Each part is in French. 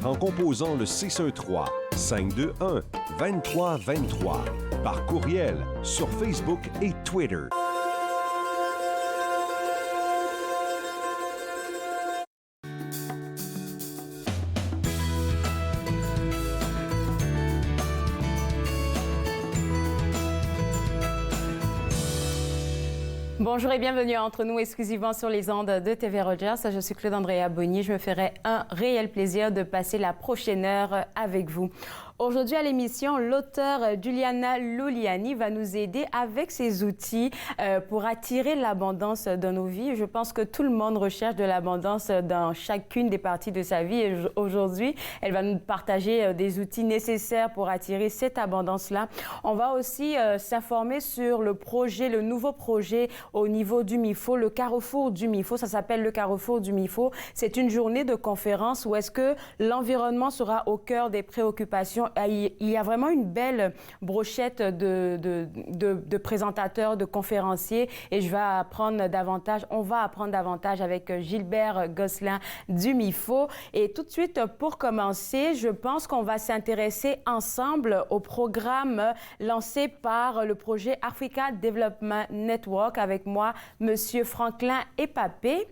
en composant le 613-521-2323 par courriel sur Facebook et Twitter. Bonjour et bienvenue à Entre nous, exclusivement sur les ondes de TV Rogers. Je suis Claude-Andrea Bonny. Je me ferai un réel plaisir de passer la prochaine heure avec vous. Aujourd'hui à l'émission, l'auteure Juliana Luliani va nous aider avec ses outils pour attirer l'abondance dans nos vies. Je pense que tout le monde recherche de l'abondance dans chacune des parties de sa vie. Et aujourd'hui, elle va nous partager des outils nécessaires pour attirer cette abondance-là. On va aussi s'informer sur le projet, le nouveau projet au niveau du MIFO, le Carrefour du MIFO. Ça s'appelle le Carrefour du MIFO. C'est une journée de conférence où est-ce que l'environnement sera au cœur des préoccupations. Il y a vraiment une belle brochette de présentateurs, de conférenciers et on va apprendre davantage avec Gilbert Gosselin du MIFO. Et tout de suite, pour commencer, je pense qu'on va s'intéresser ensemble au programme lancé par le projet Africa Development Network avec moi, Monsieur Franklin Epapé.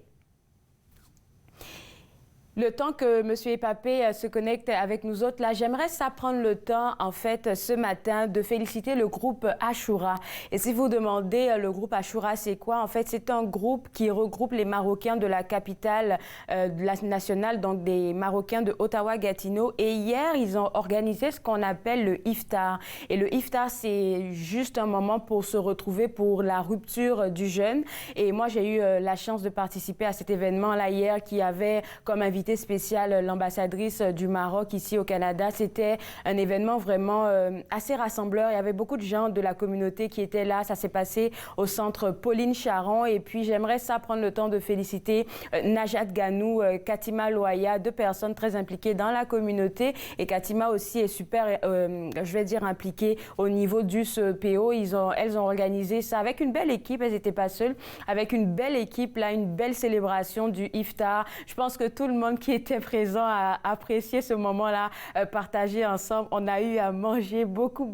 Le temps que M. Epapé se connecte avec nous autres, là, j'aimerais ça prendre le temps, en fait, ce matin, de féliciter le groupe Ashura. Et si vous demandez, le groupe Ashura, c'est quoi? En fait, c'est un groupe qui regroupe les Marocains de la capitale de la nationale, donc des Marocains de Ottawa-Gatineau. Et hier, ils ont organisé ce qu'on appelle le iftar. Et le iftar, c'est juste un moment pour se retrouver pour la rupture du jeûne. Et moi, j'ai eu la chance de participer à cet événement-là hier qui avait comme invité spéciale l'ambassadrice du Maroc ici au Canada. C'était un événement vraiment assez rassembleur. Il y avait beaucoup de gens de la communauté qui étaient là. Ça s'est passé au centre Pauline Charon. Et puis, j'aimerais ça prendre le temps de féliciter Najat Ganou, Katima Loaya, deux personnes très impliquées dans la communauté. Et Katima aussi est super, je vais dire, impliquée au niveau du CEPO. Elles ont organisé ça avec une belle équipe. Elles n'étaient pas seules. Avec une belle équipe, là, une belle célébration du iftar. Je pense que tout le monde qui était présent à apprécier ce moment-là, partagé ensemble. On a eu à manger beaucoup.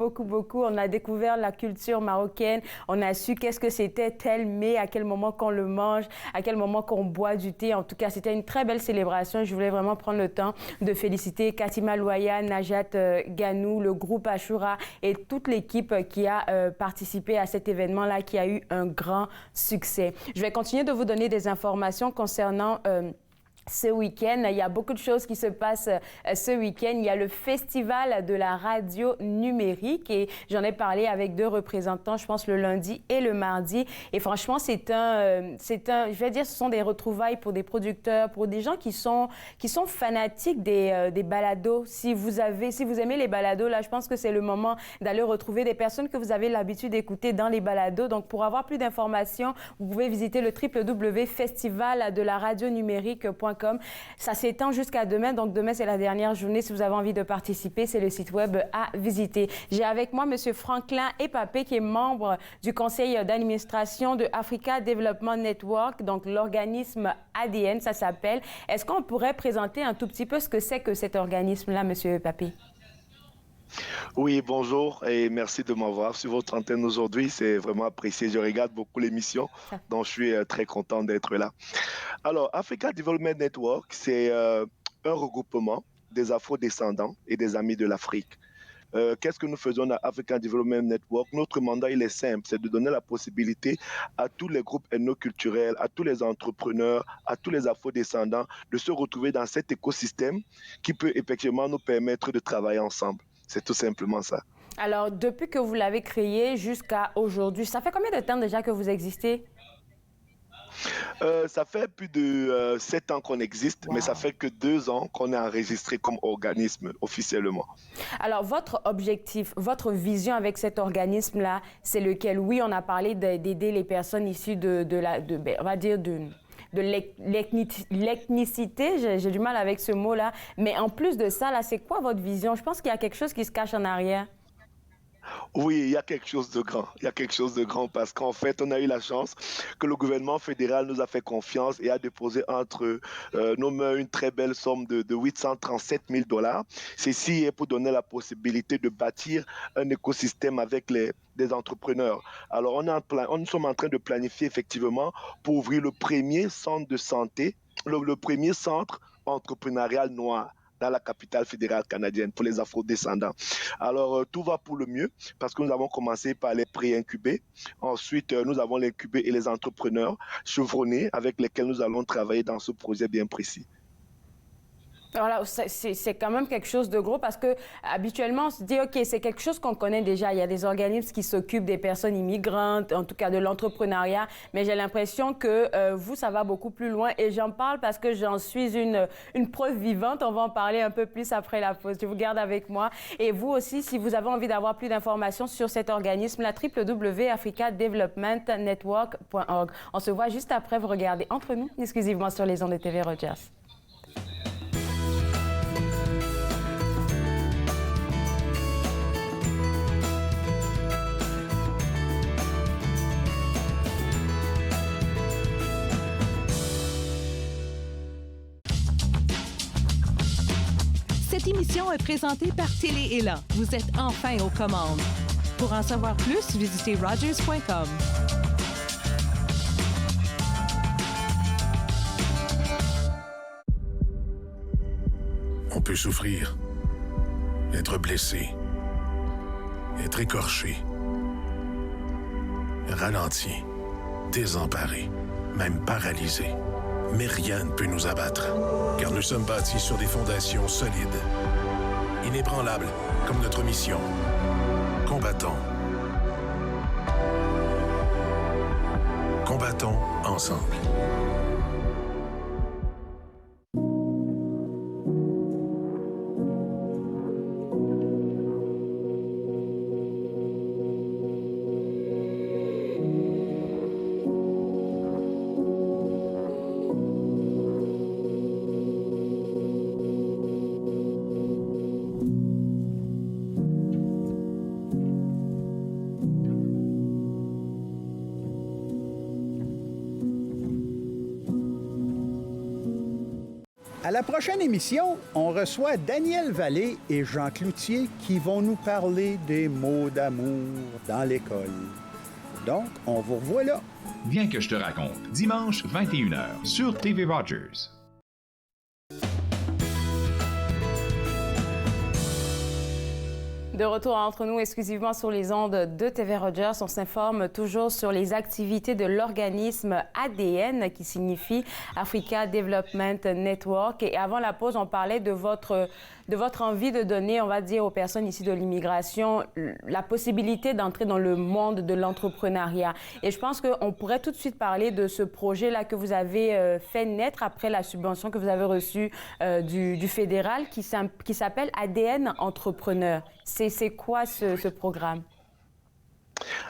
On a découvert la culture marocaine. On a su qu'est-ce que c'était tel mets, à quel moment qu'on le mange, à quel moment qu'on boit du thé. En tout cas, c'était une très belle célébration. Je voulais vraiment prendre le temps de féliciter Katima Loaya, Najat Ganou, le groupe Ashura et toute l'équipe qui a participé à cet événement-là qui a eu un grand succès. Je vais continuer de vous donner des informations concernant ce week-end. Il y a beaucoup de choses qui se passent ce week-end. Il y a le festival de la radio numérique et j'en ai parlé avec deux représentants, je pense le lundi et le mardi. Et franchement, je vais dire, ce sont des retrouvailles pour des producteurs, pour des gens qui sont fanatiques des balados. Si vous aimez les balados, là, je pense que c'est le moment d'aller retrouver des personnes que vous avez l'habitude d'écouter dans les balados. Donc, pour avoir plus d'informations, vous pouvez visiter le www.festivaldelaradionnumérique.com. Ça s'étend jusqu'à demain. Donc, demain, c'est la dernière journée. Si vous avez envie de participer, c'est le site web à visiter. J'ai avec moi M. Franklin Epapé, qui est membre du conseil d'administration de Africa Development Network, donc l'organisme ADN, ça s'appelle. Est-ce qu'on pourrait présenter un tout petit peu ce que c'est que cet organisme-là, M. Epapé? Oui, bonjour et merci de m'avoir sur votre antenne aujourd'hui. C'est vraiment apprécié. Je regarde beaucoup l'émission, donc je suis très content d'être là. Alors, Africa Development Network, c'est un regroupement des Afro-descendants et des amis de l'Afrique. Qu'est-ce que nous faisons à African Development Network? Notre mandat, il est simple, c'est de donner la possibilité à tous les groupes ethnoculturels, à tous les entrepreneurs, à tous les Afro-descendants de se retrouver dans cet écosystème qui peut effectivement nous permettre de travailler ensemble. C'est tout simplement ça. Alors, depuis que vous l'avez créé jusqu'à aujourd'hui, ça fait combien de temps déjà que vous existez? Ça fait plus de 7 ans qu'on existe, mais ça fait que 2 ans qu'on est enregistré comme organisme officiellement. Alors, votre objectif, votre vision avec cet organisme-là, c'est lequel? Oui, on a parlé d'aider les personnes issues on va dire de l'ethnicité, j'ai du mal avec ce mot-là, mais en plus de ça, là, c'est quoi votre vision? Je pense qu'il y a quelque chose qui se cache en arrière. Oui, il y a quelque chose de grand. Il y a quelque chose de grand parce qu'en fait, on a eu la chance que le gouvernement fédéral nous a fait confiance et a déposé entre nos mains une très belle somme de 837 000 dollars. Ceci est pour donner la possibilité de bâtir un écosystème avec des entrepreneurs. Alors, nous sommes en train de planifier effectivement pour ouvrir le premier centre de santé, le premier centre entrepreneurial noir dans la capitale fédérale canadienne pour les afro-descendants. Alors, tout va pour le mieux parce que nous avons commencé par les pré-incubés. Ensuite, nous avons les incubés et les entrepreneurs chevronnés avec lesquels nous allons travailler dans ce projet bien précis. Voilà, c'est quand même quelque chose de gros parce que habituellement, on se dit, OK, c'est quelque chose qu'on connaît déjà. Il y a des organismes qui s'occupent des personnes immigrantes, en tout cas de l'entrepreneuriat, mais j'ai l'impression que vous, ça va beaucoup plus loin. Et j'en parle parce que j'en suis une preuve vivante. On va en parler un peu plus après la pause. Je vous garde avec moi. Et vous aussi, si vous avez envie d'avoir plus d'informations sur cet organisme, la www.africadevelopmentnetwork.org. On se voit juste après. Vous regardez Entre nous, exclusivement sur les ondes de TV Rogers. Cette émission est présentée par Télé Élan. Vous êtes enfin aux commandes. Pour en savoir plus, visitez rogers.com. On peut souffrir, être blessé, être écorché, ralenti, désemparé, même paralysé. Mais rien ne peut nous abattre, car nous sommes bâtis sur des fondations solides, inébranlables comme notre mission. Combattons. Combattons ensemble. À la prochaine émission, on reçoit Daniel Vallée et Jean Cloutier qui vont nous parler des mots d'amour dans l'école. Donc, on vous revoit là. Viens que je te raconte, dimanche 21h sur TV Rogers. De retour entre nous exclusivement sur les ondes de TV Rogers, on s'informe toujours sur les activités de l'organisme ADN qui signifie Africa Development Network. Et avant la pause, on parlait de votre envie de donner, on va dire, aux personnes ici de l'immigration la possibilité d'entrer dans le monde de l'entrepreneuriat. Et je pense qu'on pourrait tout de suite parler de ce projet-là que vous avez fait naître après la subvention que vous avez reçue du fédéral qui s'appelle ADN Entrepreneur. C'est quoi ce programme?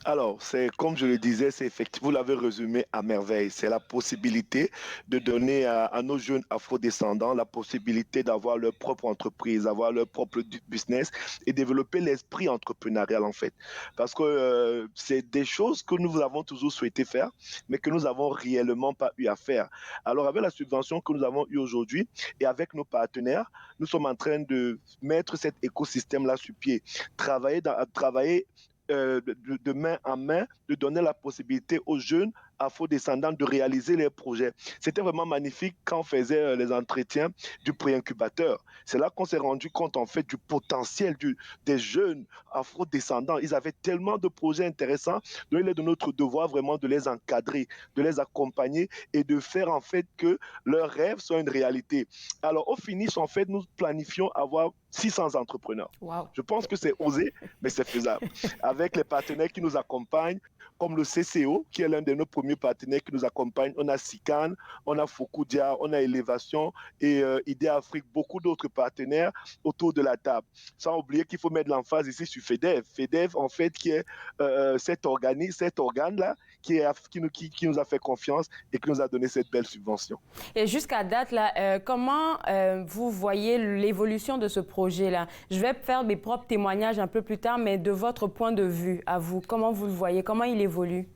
Alors, c'est comme je le disais, c'est effectivement, vous l'avez résumé à merveille. C'est la possibilité de donner à nos jeunes afrodescendants la possibilité d'avoir leur propre entreprise, avoir leur propre business et développer l'esprit entrepreneurial en fait. Parce que c'est des choses que nous avons toujours souhaité faire, mais que nous n'avons réellement pas eu à faire. Alors, avec la subvention que nous avons eue aujourd'hui et avec nos partenaires, nous sommes en train de mettre cet écosystème-là sur pied, travailler de main en main, de donner la possibilité aux jeunes afro-descendants de réaliser leurs projets. C'était vraiment magnifique quand on faisait les entretiens du pré-incubateur. C'est là qu'on s'est rendu compte en fait du potentiel des jeunes afro-descendants. Ils avaient tellement de projets intéressants, donc il est de notre devoir vraiment de les encadrer, de les accompagner et de faire en fait que leurs rêves soient une réalité. Alors au finish, en fait, nous planifions avoir 600 entrepreneurs. Wow. Je pense que c'est osé, mais c'est faisable. Avec les partenaires qui nous accompagnent, comme le CCO, qui est l'un de nos premiers partenaires qui nous accompagne. On a SICAN, on a Fokoudia, on a Élévation et IDEA Afrique, beaucoup d'autres partenaires autour de la table. Sans oublier qu'il faut mettre l'emphase ici sur FEDEV. FEDEV, en fait, qui est cet organe-là qui nous a fait confiance et qui nous a donné cette belle subvention. Et jusqu'à date, là, comment vous voyez l'évolution de ce projet-là? Je vais faire mes propres témoignages un peu plus tard, mais de votre point de vue, à vous, comment vous le voyez? Comment il évolue?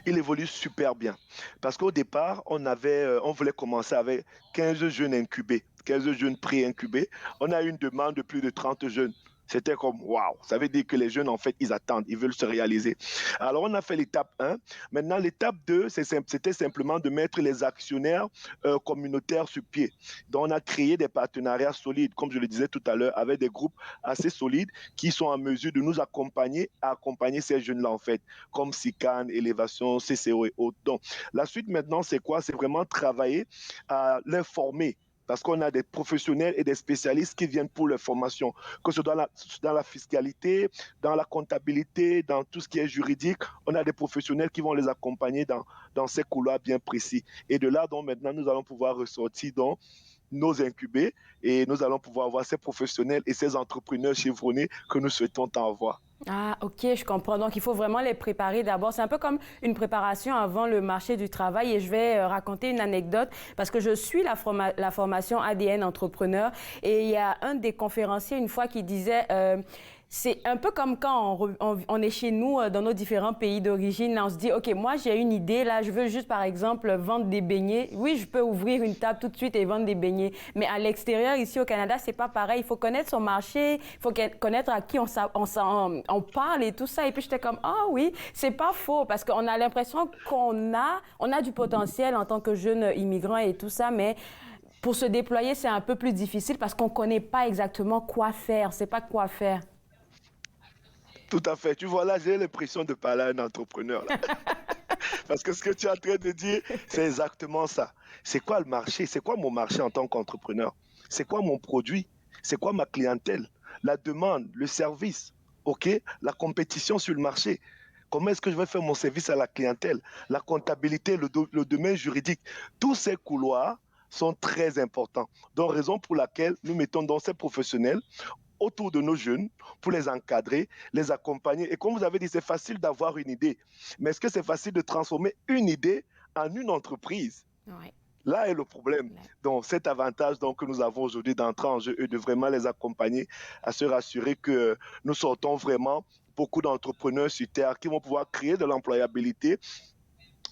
Il évolue super bien. Parce qu'au départ, on voulait commencer avec 15 jeunes incubés, 15 jeunes pré-incubés. On a eu une demande de plus de 30 jeunes. C'était comme, waouh, ça veut dire que les jeunes, en fait, ils attendent, ils veulent se réaliser. Alors, on a fait l'étape 1. Maintenant, l'étape 2, c'était simplement de mettre les actionnaires communautaires sur pied. Donc, on a créé des partenariats solides, comme je le disais tout à l'heure, avec des groupes assez solides qui sont en mesure de nous accompagner à accompagner ces jeunes-là, en fait, comme SICAN, Élévation, CCO et autres. Donc, la suite maintenant, c'est quoi? C'est vraiment travailler à les former. Parce qu'on a des professionnels et des spécialistes qui viennent pour les formations, que ce soit dans la fiscalité, dans la comptabilité, dans tout ce qui est juridique. On a des professionnels qui vont les accompagner dans ces couloirs bien précis. Et de là, donc, maintenant, nous allons pouvoir ressortir donc, nos incubés et nous allons pouvoir avoir ces professionnels et ces entrepreneurs chevronnés que nous souhaitons tant avoir. Ah, OK, je comprends. Donc, il faut vraiment les préparer d'abord. C'est un peu comme une préparation avant le marché du travail. Et je vais raconter une anecdote parce que je suis la formation ADN entrepreneur. Et il y a un des conférenciers une fois qui disait... c'est un peu comme quand on est chez nous dans nos différents pays d'origine. On se dit, OK, moi, j'ai une idée. Là, je veux juste, par exemple, vendre des beignets. Oui, je peux ouvrir une table tout de suite et vendre des beignets. Mais à l'extérieur, ici au Canada, c'est pas pareil. Il faut connaître son marché. Il faut connaître à qui on parle et tout ça. Et puis, j'étais comme, ah oui, c'est pas faux. Parce qu'on a l'impression qu'on a du potentiel en tant que jeune immigrant et tout ça. Mais pour se déployer, c'est un peu plus difficile parce qu'on connaît pas exactement quoi faire. C'est pas quoi faire. Tout à fait. Tu vois, là, j'ai l'impression de parler à un entrepreneur. Là. Parce que ce que tu es en train de dire, c'est exactement ça. C'est quoi le marché? C'est quoi mon marché en tant qu'entrepreneur? C'est quoi mon produit? C'est quoi ma clientèle? La demande, le service, OK? La compétition sur le marché. Comment est-ce que je vais faire mon service à la clientèle? La comptabilité, le domaine juridique. Tous ces couloirs sont très importants. Donc, raison pour laquelle nous mettons dans ces professionnels autour de nos jeunes pour les encadrer, les accompagner. Et comme vous avez dit, c'est facile d'avoir une idée. Mais est-ce que c'est facile de transformer une idée en une entreprise? Oui. Là est le problème. Ouais. Donc, cet avantage donc, que nous avons aujourd'hui d'entrer en jeu et de vraiment les accompagner à se rassurer que nous sortons vraiment beaucoup d'entrepreneurs sur Terre qui vont pouvoir créer de l'employabilité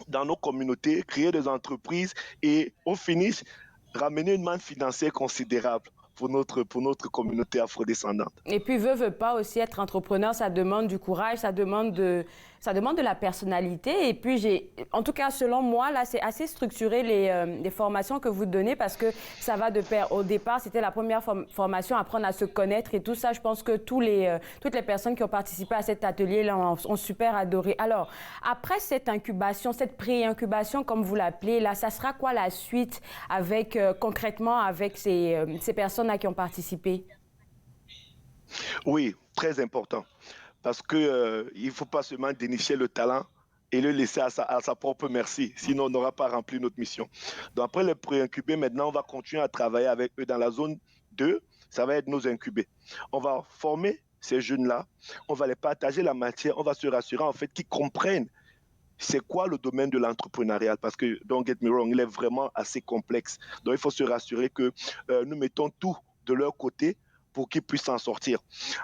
dans nos communautés, créer des entreprises et au finish, ramener une manne financière considérable pour notre communauté afrodescendante. Et puis, veut pas aussi être entrepreneur, ça demande du courage, ça demande de la personnalité. Et puis, en tout cas, selon moi, là, c'est assez structuré les formations que vous donnez parce que ça va de pair. Au départ, c'était la première formation, apprendre à se connaître et tout ça. Je pense que toutes les personnes qui ont participé à cet atelier-là ont super adoré. Alors, après cette incubation, cette pré-incubation, comme vous l'appelez, là, ça sera quoi la suite avec, concrètement avec ces personnes qui ont participé? Oui, très important. Parce qu'il ne faut pas seulement dénicher le talent et le laisser à sa propre merci. Sinon, on n'aura pas rempli notre mission. Donc, après les pré-incubés, maintenant, on va continuer à travailler avec eux dans la zone 2. Ça va être nos incubés. On va former ces jeunes-là. On va les partager la matière. On va se rassurer, en fait, qu'ils comprennent c'est quoi le domaine de l'entrepreneuriat? Parce que, don't get me wrong, il est vraiment assez complexe. Donc, il faut se rassurer que nous mettons tout de leur côté pour qu'ils puissent s'en sortir.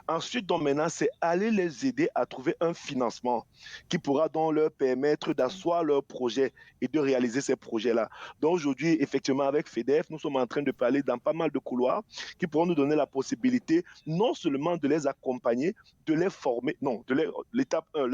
Ensuite, donc, maintenant, c'est aller les aider à trouver un financement qui pourra donc leur permettre d'asseoir leurs projets et de réaliser ces projets-là. Donc, aujourd'hui, effectivement, avec FEDEF, nous sommes en train de parler dans pas mal de couloirs qui pourront nous donner la possibilité non seulement de les accompagner, de les former, non, l'étape 1,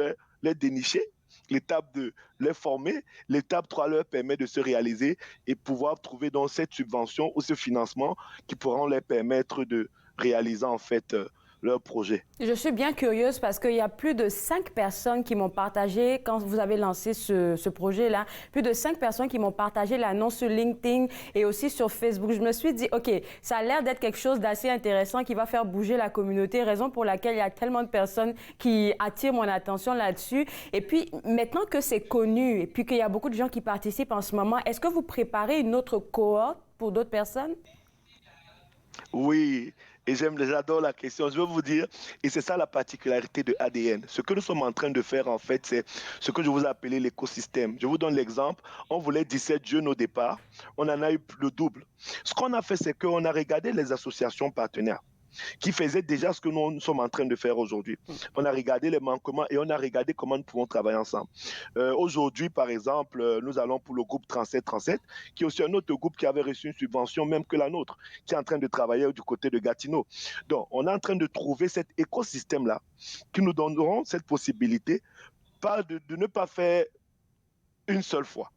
les dénicher, l'étape 2, les former, l'étape 3 leur permet de se réaliser et pouvoir trouver donc cette subvention ou ce financement qui pourront leur permettre de réaliser en fait leur projet. Je suis bien curieuse parce qu'il y a plus de 5 personnes qui m'ont partagé, quand vous avez lancé ce projet-là, plus de 5 personnes qui m'ont partagé l'annonce sur LinkedIn et aussi sur Facebook. Je me suis dit, OK, ça a l'air d'être quelque chose d'assez intéressant qui va faire bouger la communauté, raison pour laquelle il y a tellement de personnes qui attirent mon attention là-dessus. Et puis, maintenant que c'est connu et puis qu'il y a beaucoup de gens qui participent en ce moment, est-ce que vous préparez une autre cohorte pour d'autres personnes? Oui, et j'adore la question. Je veux vous dire, et c'est ça la particularité de ADN. Ce que nous sommes en train de faire, en fait, c'est ce que je vous ai appelé l'écosystème. Je vous donne l'exemple. On voulait 17 jeunes au départ. On en a eu le double. Ce qu'on a fait, c'est qu'on a regardé les associations partenaires qui faisaient déjà ce que nous sommes en train de faire aujourd'hui. On a regardé les manquements et on a regardé comment nous pouvons travailler ensemble. Aujourd'hui, par exemple, nous allons pour le groupe 3737, qui est aussi un autre groupe qui avait reçu une subvention même que la nôtre, qui est en train de travailler du côté de Gatineau. Donc, on est en train de trouver cet écosystème-là qui nous donneront cette possibilité de ne pas faire une seule fois,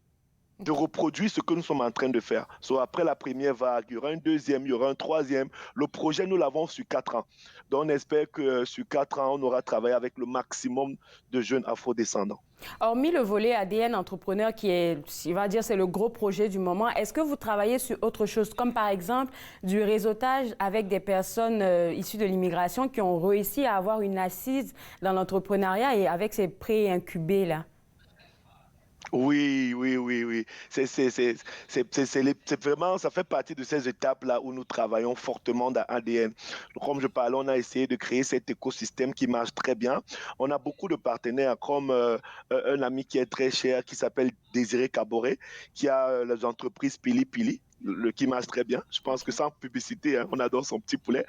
de reproduire ce que nous sommes en train de faire. Soit après la première vague, il y aura une deuxième, il y aura un troisième. Le projet, nous l'avons sur 4 ans. Donc, on espère que sur 4 ans, on aura travaillé avec le maximum de jeunes afrodescendants. Hormis le volet ADN entrepreneur qui est, on va dire, c'est le gros projet du moment, est-ce que vous travaillez sur autre chose, comme par exemple du réseautage avec des personnes issues de l'immigration qui ont réussi à avoir une assise dans l'entrepreneuriat et avec ces pré-incubés là? Oui. C'est vraiment, ça fait partie de ces étapes-là où nous travaillons fortement dans ADN. Comme je parlais, on a essayé de créer cet écosystème qui marche très bien. On a beaucoup de partenaires comme un ami qui est très cher qui s'appelle Désiré Caboret, qui a les entreprises Pili Pili. Qui marche très bien. Je pense que sans publicité, hein, on adore son petit poulet.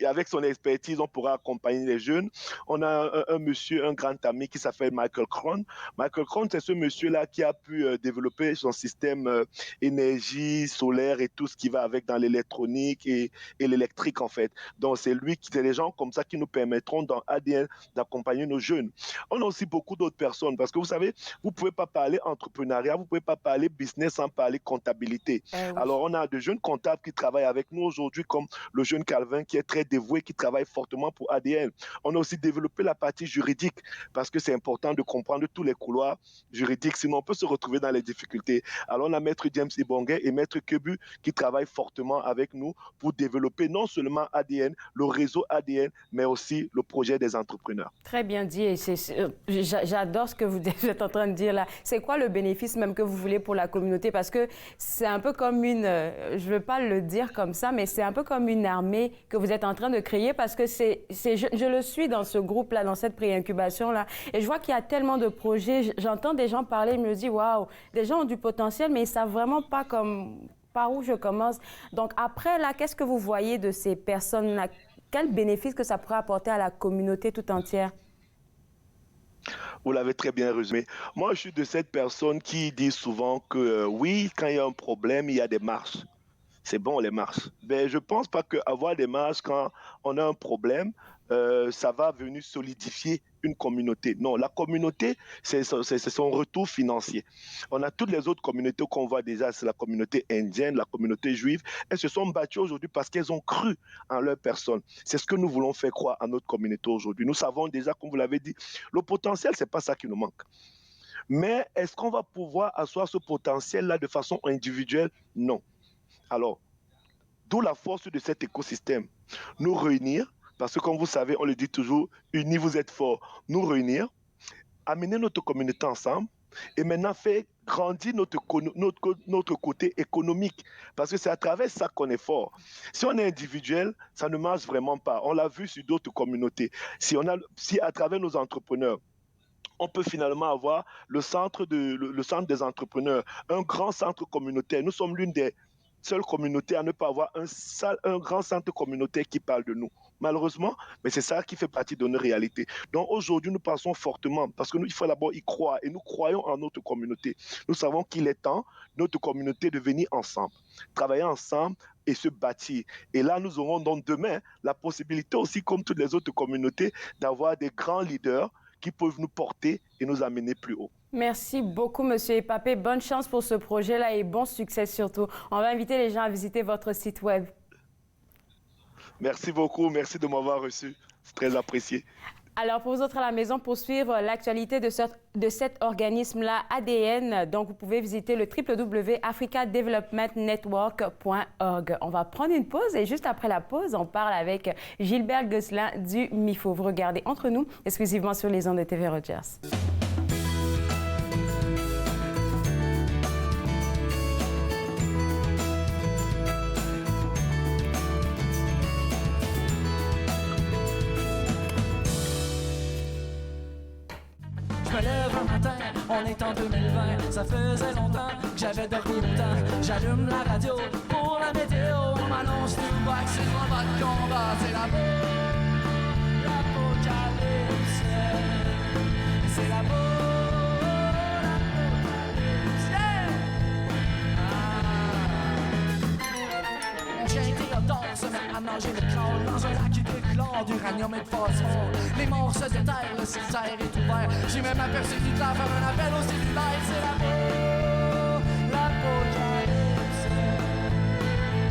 Avec son expertise, on pourra accompagner les jeunes. On a un monsieur, un grand ami qui s'appelle Michael Cron. Michael Cron, c'est ce monsieur-là qui a pu développer son système énergie solaire et tout ce qui va avec dans l'électronique et l'électrique, en fait. Donc, c'est des gens comme ça qui nous permettront dans ADN d'accompagner nos jeunes. On a aussi beaucoup d'autres personnes parce que vous savez, vous ne pouvez pas parler entrepreneuriat, vous ne pouvez pas parler business sans parler comptabilité. Oui. Alors, on a de jeunes comptables qui travaillent avec nous aujourd'hui, comme le jeune Calvin qui est très dévoué, qui travaille fortement pour ADN. On a aussi développé la partie juridique parce que c'est important de comprendre tous les couloirs juridiques, sinon on peut se retrouver dans les difficultés. Alors, on a Maître James Ibongue et Maître Kebu qui travaillent fortement avec nous pour développer non seulement ADN, le réseau ADN, mais aussi le projet des entrepreneurs. Très bien dit. Et j'adore ce que vous êtes en train de dire là. C'est quoi le bénéfice même que vous voulez pour la communauté? Parce que c'est un peu comme je ne veux pas le dire comme ça, mais c'est un peu comme une armée que vous êtes en train de créer parce que je le suis dans ce groupe-là, dans cette pré-incubation-là. Et je vois qu'il y a tellement de projets. J'entends des gens parler, je me dis, waouh, des gens ont du potentiel, mais ils ne savent vraiment pas par où je commence. Donc après, là, qu'est-ce que vous voyez de ces personnes-là? Quel bénéfice que ça pourrait apporter à la communauté tout entière? Vous l'avez très bien résumé. Moi, je suis de cette personne qui dit souvent que oui, quand il y a un problème, il y a des marches. C'est bon, les marches. Mais je ne pense pas qu'avoir des marches quand on a un problème, ça va venir solidifier une communauté. Non, la communauté, c'est son retour financier. On a toutes les autres communautés qu'on voit déjà, c'est la communauté indienne, la communauté juive. Elles se sont battues aujourd'hui parce qu'elles ont cru en leur personne. C'est ce que nous voulons faire croire à notre communauté aujourd'hui. Nous savons déjà, comme vous l'avez dit, le potentiel, ce n'est pas ça qui nous manque. Mais est-ce qu'on va pouvoir asseoir ce potentiel-là de façon individuelle? Non. Alors, d'où la force de cet écosystème. Nous réunir, parce que comme vous savez, on le dit toujours, unis vous êtes forts. Nous réunir, amener notre communauté ensemble et maintenant faire grandir notre côté économique. Parce que c'est à travers ça qu'on est fort. Si on est individuel, ça ne marche vraiment pas. On l'a vu sur d'autres communautés. Si à travers nos entrepreneurs, on peut finalement avoir le centre des entrepreneurs, un grand centre communautaire. Nous sommes l'une des seule communauté à ne pas avoir un grand centre communautaire qui parle de nous. Malheureusement, mais c'est ça qui fait partie de nos réalités. Donc aujourd'hui, nous pensons fortement, parce qu'il faut d'abord y croire, et nous croyons en notre communauté. Nous savons qu'il est temps, notre communauté, de venir ensemble, travailler ensemble et se bâtir. Et là, nous aurons donc demain la possibilité aussi, comme toutes les autres communautés, d'avoir des grands leaders qui peuvent nous porter et nous amener plus haut. Merci beaucoup, M. Epapé. Bonne chance pour ce projet-là et bon succès surtout. On va inviter les gens à visiter votre site web. Merci beaucoup, merci de m'avoir reçu. C'est très apprécié. Alors, pour vous autres à la maison, pour suivre l'actualité de cet organisme-là, ADN, donc vous pouvez visiter le www.africadevelopmentnetwork.org. On va prendre une pause et juste après la pause, on parle avec Gilbert Gosselin du MIFO. Vous regardez Entre nous, exclusivement sur les ondes de TV Rogers. Je me lève un matin, on est en 2020. Ça faisait longtemps que j'avais dormi autant. J'allume la radio pour la météo. On m'annonce tout bas que c'est le combat de combat. C'est l'apocalypse. C'est l'apocalypse. Yeah! J'ai été là-dedans, se mettre à manger le chlore dans un lac qui déclore d'uranium et de phosphore. Les morts se déterrent, le cimetière est ouvert. J'ai même aperçu Hitler faire un appel au cellulaire. C'est l'apocalypse.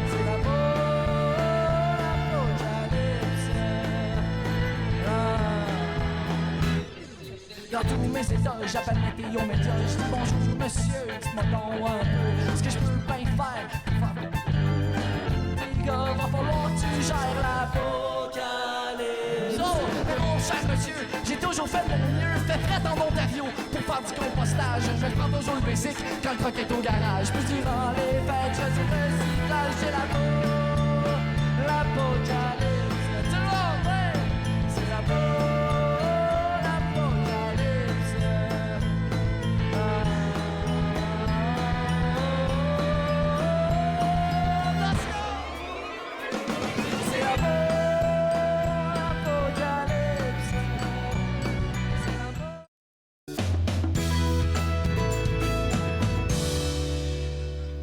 C'est l'apocalypse. Dans tous mes états, j'appelle météo média. Je dis bonjour monsieur, dites-moi donc un peu ce que je peux bien faire. Les gars, va falloir que tu gères l'apocalypse. Oh, mais mon cher monsieur, j'ai toujours fait mon mieux. Fait frais en Ontario pour faire du compostage. Je prends toujours le basic quand le croquet est au garage. Puis durant les fêtes, je dis recyclage. C'est l'apocalypse. Tout le monde, ouais, c'est l'apocalypse.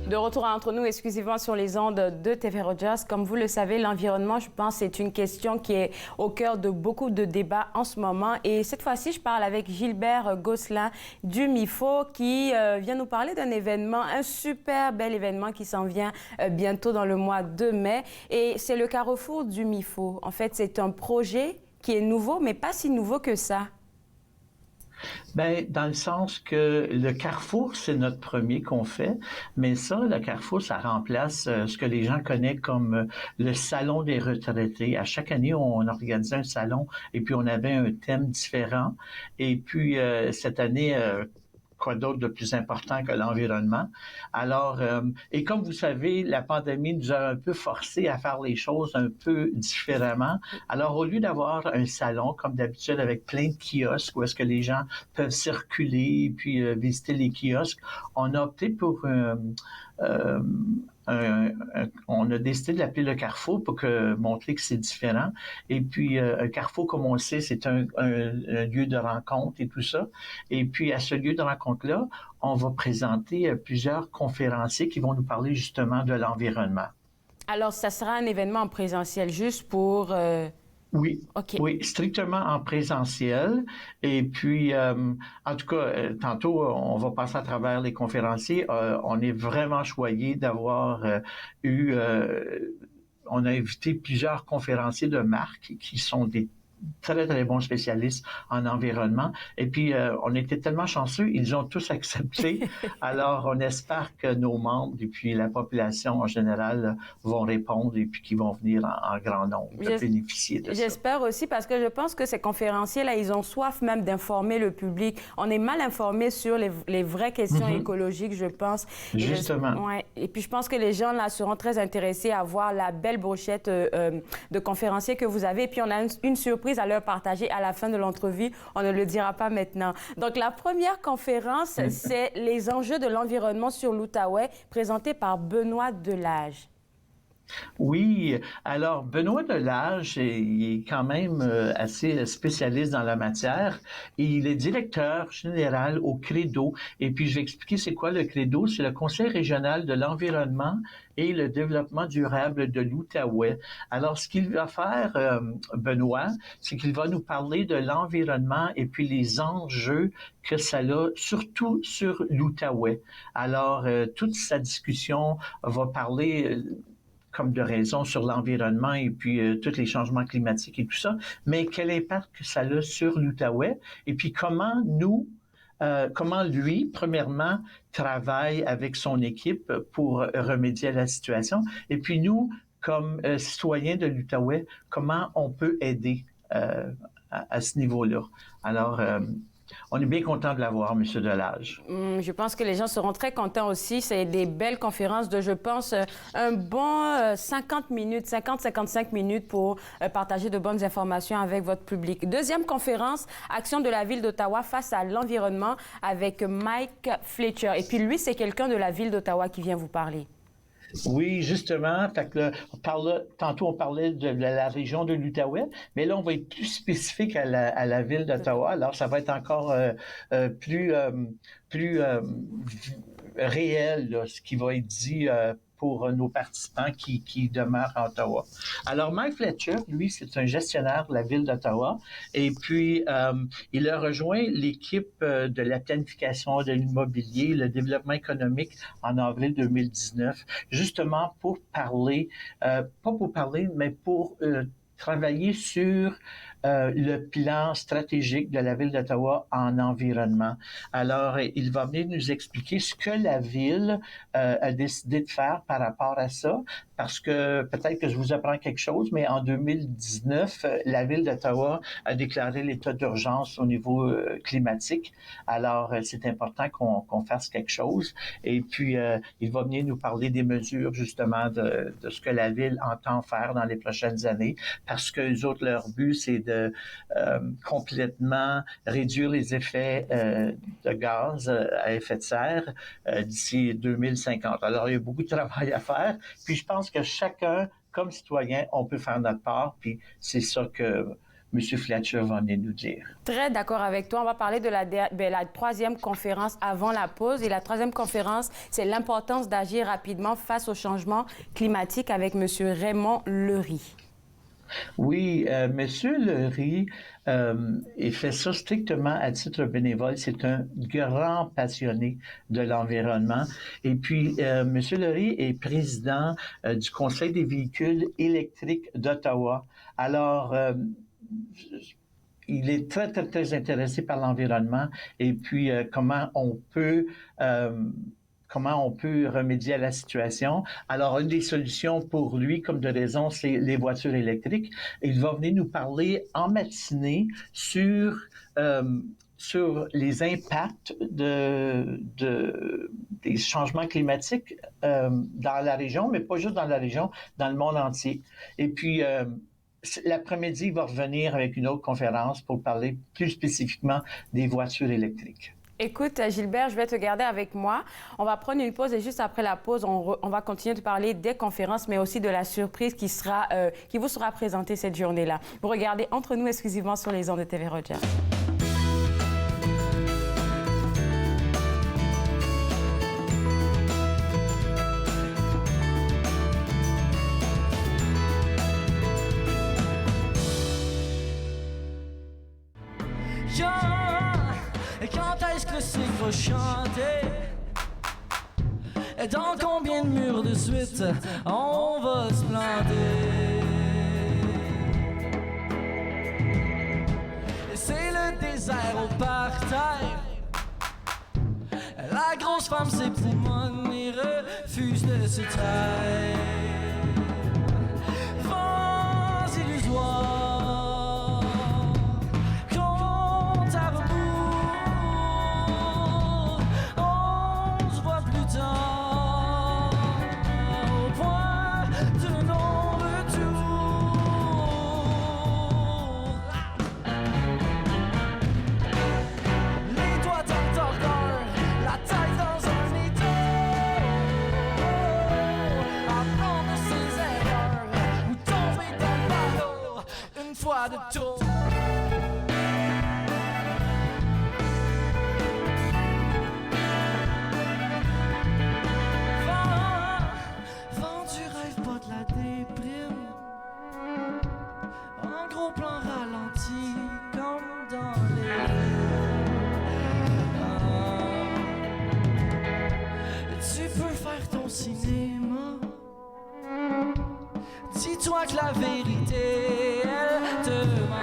De retour Entre nous, exclusivement sur les ondes de TV Rogers. Comme vous le savez, l'environnement, je pense, c'est une question qui est au cœur de beaucoup de débats en ce moment. Et cette fois-ci, je parle avec Gilbert Gosselin du MIFO qui vient nous parler d'un événement, un super bel événement qui s'en vient bientôt dans le mois de mai. Et c'est le Carrefour du MIFO. En fait, c'est un projet qui est nouveau, mais pas si nouveau que ça. Bien, dans le sens que le Carrefour, c'est notre premier qu'on fait, mais ça, le Carrefour, ça remplace ce que les gens connaissent comme le Salon des retraités. À chaque année, on organisait un salon et puis on avait un thème différent. Et puis, cette année, quoi d'autre de plus important que l'environnement. Alors, et comme vous savez, la pandémie nous a un peu forcé à faire les choses un peu différemment. Alors, au lieu d'avoir un salon, comme d'habitude, avec plein de kiosques où est-ce que les gens peuvent circuler et puis visiter les kiosques, on a opté pour on a décidé de l'appeler le Carrefour pour montrer que c'est différent. Et puis, un Carrefour, comme on le sait, c'est un lieu de rencontre et tout ça. Et puis, à ce lieu de rencontre-là, on va présenter plusieurs conférenciers qui vont nous parler justement de l'environnement. Alors, ça sera un événement en présentiel juste pour... Oui, okay. Oui, strictement en présentiel. Et puis, en tout cas, tantôt, on va passer à travers les conférenciers. On est vraiment choyé d'avoir on a invité plusieurs conférenciers de marque qui sont des très, très bons spécialistes en environnement. Et puis, on était tellement chanceux, ils ont tous accepté. Alors, on espère que nos membres et puis la population en général vont répondre et puis qu'ils vont venir en grand nombre de bénéficier de ça. J'espère aussi parce que je pense que ces conférenciers-là, ils ont soif même d'informer le public. On est mal informé sur les vraies questions écologiques, je pense. Justement. Ouais. Et puis, je pense que les gens là seront très intéressés à voir la belle brochette de conférenciers que vous avez. Et puis, on a une surprise à leur partager à la fin de l'entrevue. On ne le dira pas maintenant. Donc, la première conférence, c'est les enjeux de l'environnement sur l'Outaouais, présentée par Benoît Delage. Oui, alors Benoît Delage, il est quand même assez spécialiste dans la matière et il est directeur général au CREDO. Et puis je vais expliquer c'est quoi le CREDO, c'est le Conseil régional de l'environnement et le développement durable de l'Outaouais. Alors ce qu'il va faire, Benoît, c'est qu'il va nous parler de l'environnement et puis les enjeux que ça a, surtout sur l'Outaouais. Alors toute sa discussion va parler comme de raison sur l'environnement et puis tous les changements climatiques et tout ça, mais quel impact que ça a sur l'Outaouais et puis comment lui, premièrement, travaille avec son équipe pour remédier à la situation. Et puis nous, comme citoyens de l'Outaouais, comment on peut aider à ce niveau-là. Alors, on est bien content de l'avoir, M. Delage. Je pense que les gens seront très contents aussi. C'est des belles conférences de, je pense, un bon 50-55 minutes pour partager de bonnes informations avec votre public. Deuxième conférence, Action de la Ville d'Ottawa face à l'environnement avec Mike Fletcher. Et puis lui, c'est quelqu'un de la Ville d'Ottawa qui vient vous parler. Oui, justement. Fait que tantôt, on parlait de la région de l'Outaouais, mais là, on va être plus spécifique à la ville d'Ottawa. Alors, ça va être encore plus réel, là, ce qui va être dit pour nos participants qui demeurent à Ottawa. Alors, Mike Fletcher, lui, c'est un gestionnaire de la ville d'Ottawa et puis il a rejoint l'équipe de la planification de l'immobilier, le développement économique en avril 2019, justement pour parler, mais pour travailler sur le plan stratégique de la Ville d'Ottawa en environnement. Alors, il va venir nous expliquer ce que la Ville a décidé de faire par rapport à ça, parce que peut-être que je vous apprends quelque chose, mais en 2019, la Ville d'Ottawa a déclaré l'état d'urgence au niveau climatique. Alors, c'est important qu'on fasse quelque chose. Et puis, il va venir nous parler des mesures, justement, de ce que la Ville entend faire dans les prochaines années, parce que les autres, leur but, c'est de complètement réduire les effets de gaz à effet de serre d'ici 2050. Alors, il y a beaucoup de travail à faire. Puis, je pense que chacun, comme citoyen, on peut faire notre part. Puis, c'est ça que M. Fletcher va venir nous dire. Très d'accord avec toi. On va parler de la troisième conférence avant la pause. Et la troisième conférence, c'est l'importance d'agir rapidement face au changement climatique avec M. Raymond Lery. Oui, M. Lery, il fait ça strictement à titre bénévole. C'est un grand passionné de l'environnement. Et puis, M. Lery est président du Conseil des véhicules électriques d'Ottawa. Alors, il est très, très, très intéressé par l'environnement et puis comment on peut remédier à la situation. Alors, une des solutions pour lui, comme de raison, c'est les voitures électriques. Il va venir nous parler en matinée sur les impacts des changements climatiques dans la région, mais pas juste dans la région, dans le monde entier. Et puis, l'après-midi, il va revenir avec une autre conférence pour parler plus spécifiquement des voitures électriques. Écoute, Gilbert, je vais te garder avec moi. On va prendre une pause et juste après la pause, on va continuer de parler des conférences, mais aussi de la surprise qui vous sera présentée cette journée-là. Vous regardez Entre nous exclusivement sur les ondes de TV Rogers. Quand est-ce que le cycle va chanter? Et dans combien de murs de suite on va se planter? Et c'est le désert au parterre. La grosse femme s'époumonne et refuse de se taire. Vents illusoires. De trop. Vent du rêve, pas de la déprime. En gros plan ralenti, comme dans les films. Tu peux faire ton cinéma crois que la vérité, elle te ment.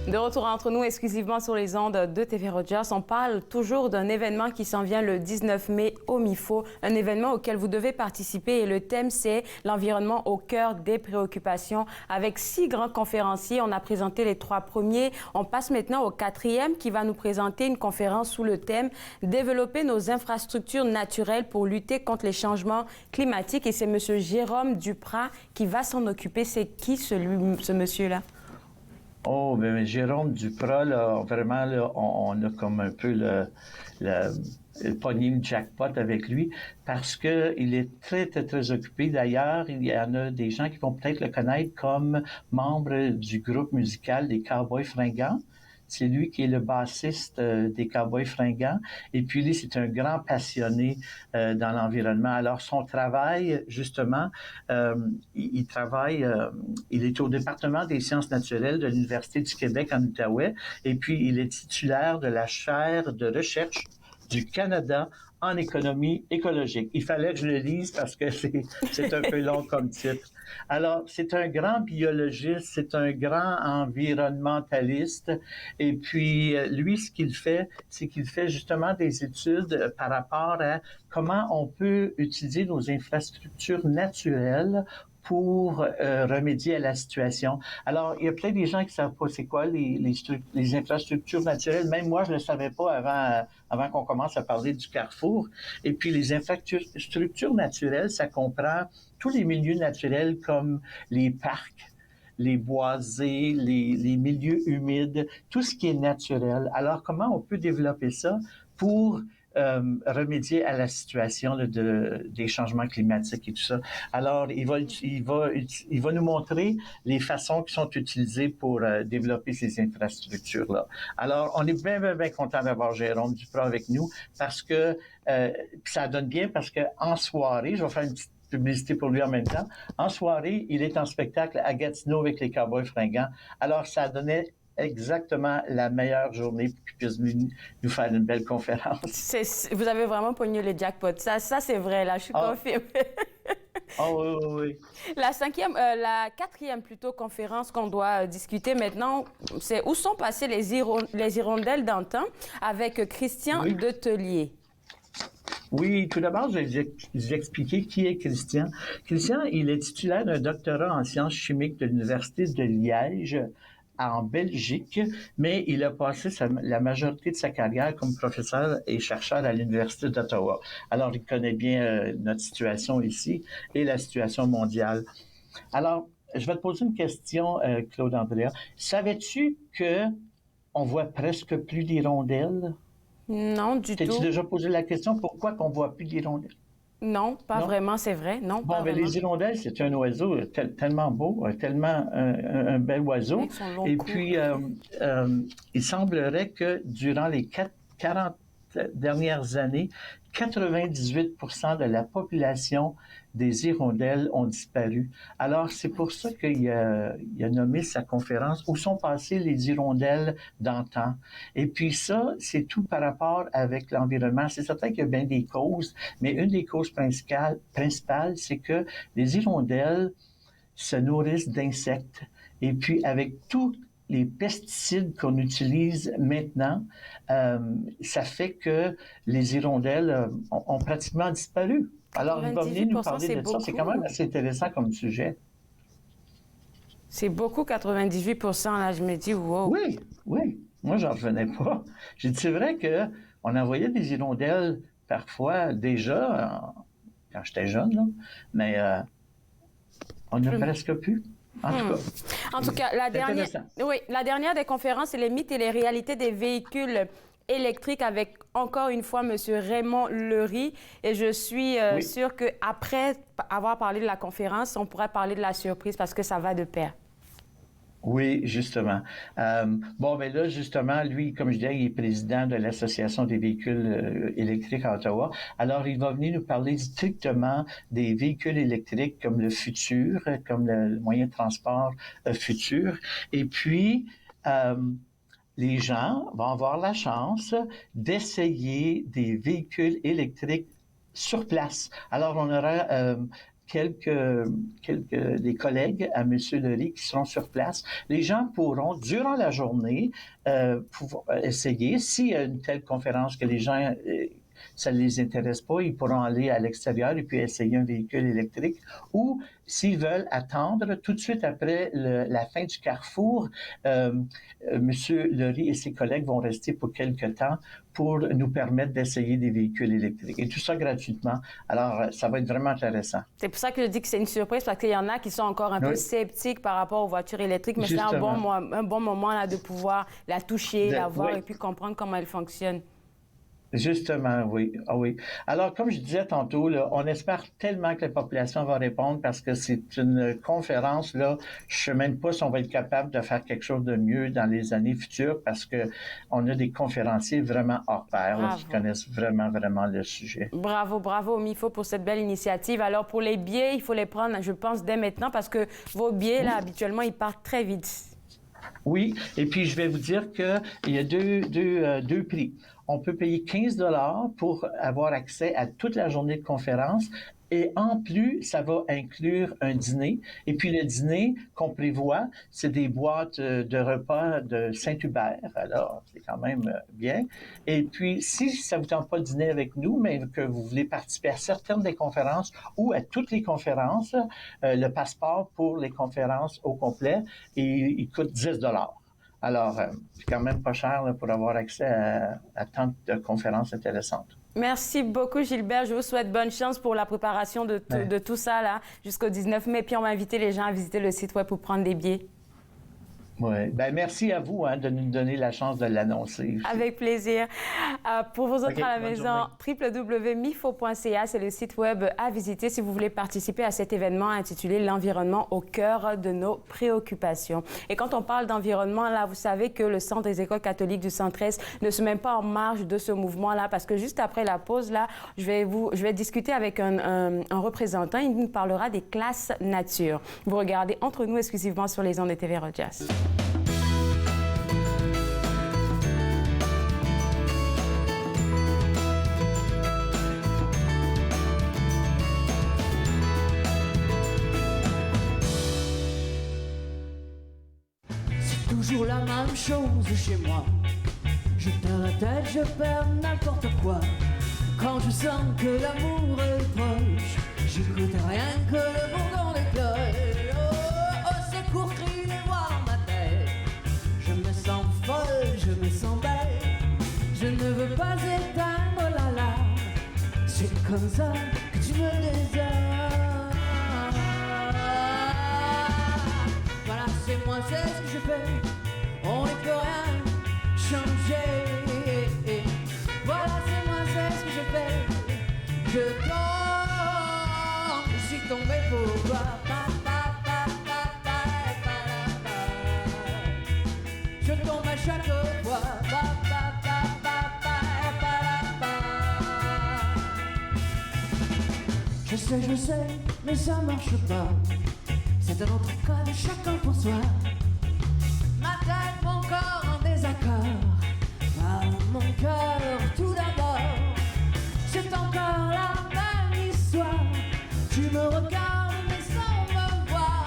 De retour entre nous exclusivement sur les ondes de TV Rogers, on parle toujours d'un événement qui s'en vient le 19 mai au MIFO, un événement auquel vous devez participer et le thème c'est l'environnement au cœur des préoccupations. Avec 6 grands conférenciers, on a présenté les 3 premiers. On passe maintenant au 4e qui va nous présenter une conférence sous le thème « Développer nos infrastructures naturelles pour lutter contre les changements climatiques » et c'est M. Jérôme Duprat qui va s'en occuper. C'est qui ce monsieur-là? Oh, bien, Jérôme Duprat, là, vraiment, là, on a comme un peu le pogné le jackpot avec lui parce qu'il est très, très, très occupé. D'ailleurs, il y en a des gens qui vont peut-être le connaître comme membre du groupe musical des Cowboys Fringants. C'est lui qui est le bassiste des Cowboys Fringants. Et puis, lui, c'est un grand passionné dans l'environnement. Alors, son travail, justement, il travaille, il est au département des sciences naturelles de l'Université du Québec en Outaouais. Et puis, il est titulaire de la chaire de recherche du Canada en économie écologique. Il fallait que je le lise parce que c'est un peu long comme titre. Alors, c'est un grand biologiste, c'est un grand environnementaliste. Et puis, lui, ce qu'il fait, c'est qu'il fait justement des études par rapport à comment on peut utiliser nos infrastructures naturelles pour remédier à la situation. Alors, il y a peut-être des gens qui ne savent pas c'est quoi les infrastructures naturelles. Même moi, je ne le savais pas avant qu'on commence à parler du Carrefour. Et puis, les infrastructures naturelles, ça comprend tous les milieux naturels comme les parcs, les boisés, les milieux humides, tout ce qui est naturel. Alors, comment on peut développer ça pour remédier à la situation des changements climatiques et tout ça. Alors, il va nous montrer les façons qui sont utilisées pour développer ces infrastructures-là. Alors, on est bien, bien, bien content d'avoir Jérôme Duprat avec nous parce que ça donne bien parce qu'en soirée, je vais faire une petite publicité pour lui en même temps. En soirée, il est en spectacle à Gatineau avec les Cowboys Fringants. Alors, ça donnait exactement la meilleure journée pour qu'il puisse nous faire une belle conférence. Vous avez vraiment pogné le jackpot. Ça c'est vrai, là, je suis confirmée. Oh oui. La 4e plutôt conférence qu'on doit discuter maintenant, c'est où sont passées les hirondelles d'antan avec Christian Detellier. Oui, tout d'abord, je vais vous expliquer qui est Christian. Christian, il est titulaire d'un doctorat en sciences chimiques de l'Université de Liège, en Belgique, mais il a passé la majorité de sa carrière comme professeur et chercheur à l'Université d'Ottawa. Alors, il connaît bien notre situation ici et la situation mondiale. Alors, je vais te poser une question, Claude Andrea. Savais-tu qu'on voit presque plus d'hirondelles? Non, du tout. T'as-tu déjà posé la question pourquoi qu'on voit plus d'hirondelles? Non, pas vraiment, c'est vrai. Non, pas vraiment. Les hirondelles, c'est un oiseau tellement beau, tellement un bel oiseau. Et puis, il semblerait que durant les 40 dernières années, 98% de la population des hirondelles ont disparu. Alors, c'est pour ça qu'il a nommé sa conférence « Où sont passées les hirondelles d'antan ?» Et puis ça, c'est tout par rapport avec l'environnement. C'est certain qu'il y a bien des causes, mais une des causes principales, c'est que les hirondelles se nourrissent d'insectes. Et puis, avec tous les pesticides qu'on utilise maintenant, ça fait que les hirondelles ont pratiquement disparu. Alors, il va venir nous parler de ça. C'est quand même assez intéressant comme sujet. C'est beaucoup, 98%. Là, je me dis, wow. Oui. Moi, j'en revenais pas. J'ai dit, c'est vrai qu'on envoyait des hirondelles parfois déjà, quand j'étais jeune, là, mais on n'a presque plus. En tout cas, la dernière des conférences, c'est les mythes et les réalités des véhicules électrique avec, encore une fois, M. Raymond Lery. Et je suis sûre qu'après avoir parlé de la conférence, on pourrait parler de la surprise parce que ça va de pair. Oui, justement. Ben là, justement, lui, comme je disais, il est président de l'Association des véhicules électriques à Ottawa. Alors, il va venir nous parler strictement des véhicules électriques comme le futur, comme le moyen de transport futur. Et puis, les gens vont avoir la chance d'essayer des véhicules électriques sur place. Alors, on aura quelques des collègues à M. Lery qui seront sur place. Les gens pourront, durant la journée, pouvoir essayer. S'il y a une telle conférence que les gens, ça ne les intéresse pas, ils pourront aller à l'extérieur et puis essayer un véhicule électrique. Ou, s'ils veulent attendre, tout de suite après la fin du carrefour, M. Lery et ses collègues vont rester pour quelque temps pour nous permettre d'essayer des véhicules électriques. Et tout ça gratuitement. Alors, ça va être vraiment intéressant. C'est pour ça que je dis que c'est une surprise, parce qu'il y en a qui sont encore un peu sceptiques par rapport aux voitures électriques, mais c'est un bon moment là, de pouvoir la toucher, la voir et puis comprendre comment elle fonctionne. Justement, oui. Ah oui. Alors, comme je disais tantôt, là, on espère tellement que la population va répondre parce que c'est une conférence, là, je ne sais même pas si on va être capable de faire quelque chose de mieux dans les années futures parce qu'on a des conférenciers vraiment hors pair là, qui connaissent vraiment, vraiment le sujet. Bravo, bravo, MIFO, pour cette belle initiative. Alors, pour les billets, il faut les prendre, je pense, dès maintenant parce que vos billets, là, habituellement, ils partent très vite. Oui, et puis je vais vous dire qu'il y a deux prix. On peut payer 15 $ pour avoir accès à toute la journée de conférence. Et en plus, ça va inclure un dîner. Et puis le dîner qu'on prévoit, c'est des boîtes de repas de Saint-Hubert. Alors, c'est quand même bien. Et puis, si ça ne vous tente pas de dîner avec nous, mais que vous voulez participer à certaines des conférences ou à toutes les conférences, le passeport pour les conférences au complet, il coûte 10 $. Alors, c'est quand même pas cher là, pour avoir accès à tant de conférences intéressantes. Merci beaucoup, Gilbert. Je vous souhaite bonne chance pour la préparation de tout ça là, jusqu'au 19 mai. Puis on va inviter les gens à visiter le site web pour prendre des billets. Oui. Ben merci à vous de nous donner la chance de l'annoncer. Avec plaisir. Pour vos autres à la maison, www.mifo.ca, c'est le site web à visiter si vous voulez participer à cet événement intitulé « L'environnement au cœur de nos préoccupations ». Et quand on parle d'environnement, là, vous savez que le Centre des écoles catholiques du Centre-Est ne se met pas en marge de ce mouvement-là, parce que juste après la pause, là, je vais discuter avec un représentant. Il nous parlera des classes nature. Vous regardez Entre nous exclusivement sur les ondes de TV Rogers. Toujours la même chose chez moi. Je perds la tête, je perds n'importe quoi. Quand je sens que l'amour est proche, j'écoute rien que le bourdon des cloches. Oh, au secours, crient les voix dans ma tête. Je me sens folle, je me sens belle. Je ne veux pas éteindre la larme. C'est comme ça que tu me désarmes. Voilà, c'est moi, c'est ce que je fais. On ne peut rien changer. Voilà, c'est moi, c'est ce que je fais. Je tombe, je suis tombé pour toi. Je tombe à chaque fois. Je sais, mais ça marche pas. C'est un autre cas de chacun pour soi. Ma tête, mon corps en désaccord. Ah, mon cœur tout d'abord. C'est encore la même histoire. Tu me regardes mais sans me voir.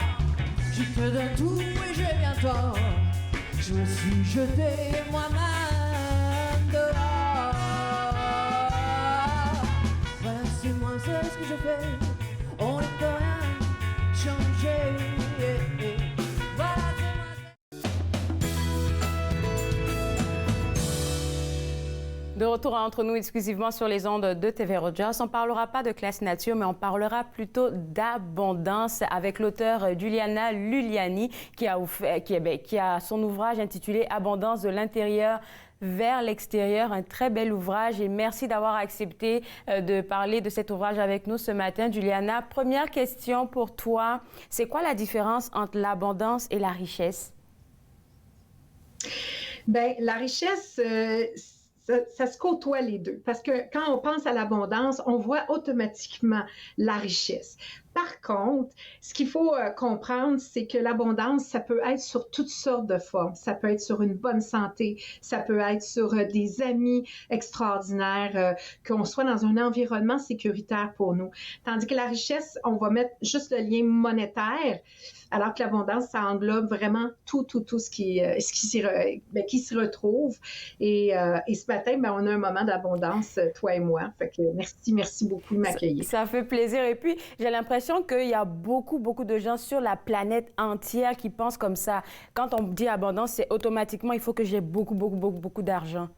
Je te donne tout et j'ai bien tort. Je me suis jeté moi-même dehors. Voilà, c'est moi, c'est ce que je fais. On ne peut rien changer. Voilà, De retour à Entre nous exclusivement sur les ondes de TV Rogers. On ne parlera pas de classe nature, mais on parlera plutôt d'abondance avec l'auteure Juliana Luliani qui a son ouvrage intitulé « Abondance de l'intérieur vers l'extérieur », un très bel ouvrage. Et merci d'avoir accepté de parler de cet ouvrage avec nous ce matin, Juliana. Première question pour toi, c'est quoi la différence entre l'abondance et la richesse? Bien, la richesse, ça se côtoie les deux. Parce que quand on pense à l'abondance, on voit automatiquement la richesse. par contre, ce qu'il faut comprendre, c'est que l'abondance, ça peut être sur toutes sortes de formes. Ça peut être sur une bonne santé, ça peut être sur des amis extraordinaires, qu'on soit dans un environnement sécuritaire pour nous. Tandis que la richesse, on va mettre juste le lien monétaire, alors que l'abondance, ça englobe vraiment tout ce qui s'y retrouve. Et ce matin, on a un moment d'abondance, toi et moi. Fait que merci beaucoup de m'accueillir. Ça fait plaisir. Et puis, j'ai l'impression qu'il y a beaucoup de gens sur la planète entière qui pensent comme ça. Quand on dit abondance, c'est automatiquement, il faut que j'ai beaucoup d'argent.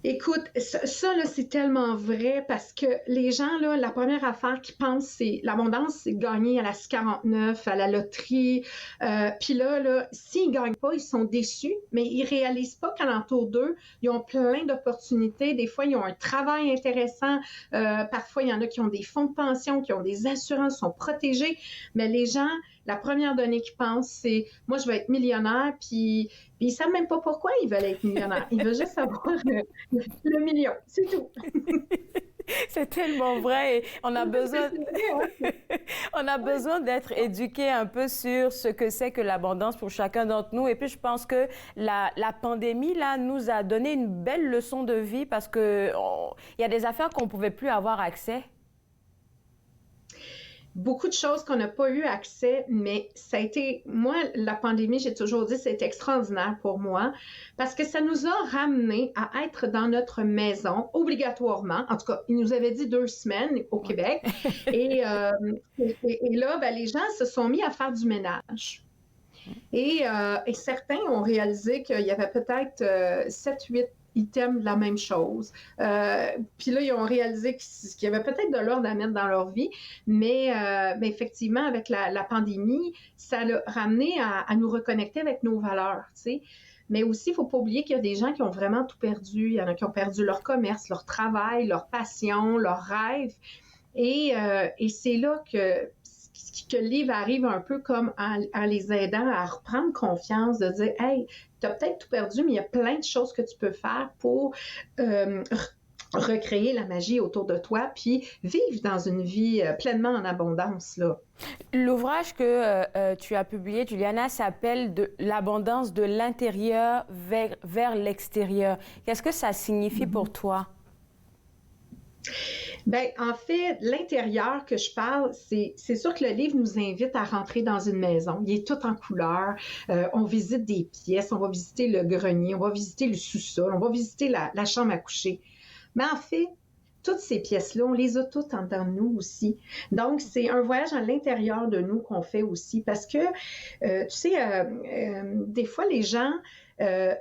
Écoute, ça là, c'est tellement vrai parce que les gens, là, la première affaire qu'ils pensent, c'est l'abondance, c'est gagner à la 49, à la loterie. Puis là, s'ils ne gagnent pas, ils sont déçus, mais ils ne réalisent pas qu'alentour d'eux, ils ont plein d'opportunités. Des fois, ils ont un travail intéressant. Parfois, il y en a qui ont des fonds de pension, qui ont des assurances, sont protégés. Mais les gens, la première donnée qu'ils pensent, c'est « moi, je vais être millionnaire », puis ils ne savent même pas pourquoi ils veulent être millionnaires. Ils veulent juste avoir le million, c'est tout. C'est tellement vrai. Et on a besoin d'être éduqués un peu sur ce que c'est que l'abondance pour chacun d'entre nous. Et puis, je pense que la pandémie, là, nous a donné une belle leçon de vie parce qu'il y a des affaires qu'on ne pouvait plus avoir accès. Beaucoup de choses qu'on n'a pas eu accès, mais ça a été, moi, la pandémie, j'ai toujours dit, c'est extraordinaire pour moi parce que ça nous a ramené à être dans notre maison obligatoirement. En tout cas, il nous avait dit 2 semaines au Québec. Et là, les gens se sont mis à faire du ménage. Et certains ont réalisé qu'il y avait peut-être 7-8 items de la même chose. Puis là, ils ont réalisé qu'il y avait peut-être de l'ordre à mettre dans leur vie, mais effectivement, avec la pandémie, ça l'a ramené à nous reconnecter avec nos valeurs, tu sais. Mais aussi, il ne faut pas oublier qu'il y a des gens qui ont vraiment tout perdu. Il y en a qui ont perdu leur commerce, leur travail, leur passion, leurs rêves. Et c'est là que le livre arrive un peu comme en les aidant à reprendre confiance, de dire « Hey, tu as peut-être tout perdu, mais il y a plein de choses que tu peux faire pour recréer la magie autour de toi, puis vivre dans une vie pleinement en abondance. » là. L'ouvrage que tu as publié, Juliana, s'appelle « L'abondance de l'intérieur vers l'extérieur ». Qu'est-ce que ça signifie pour toi? Bien, en fait, l'intérieur que je parle, c'est sûr que le livre nous invite à rentrer dans une maison. Il est tout en couleurs. On visite des pièces, on va visiter le grenier, on va visiter le sous-sol, on va visiter la chambre à coucher. Mais en fait, toutes ces pièces-là, on les a toutes en dedans de nous aussi. Donc, c'est un voyage à l'intérieur de nous qu'on fait aussi parce que, tu sais, des fois, les gens...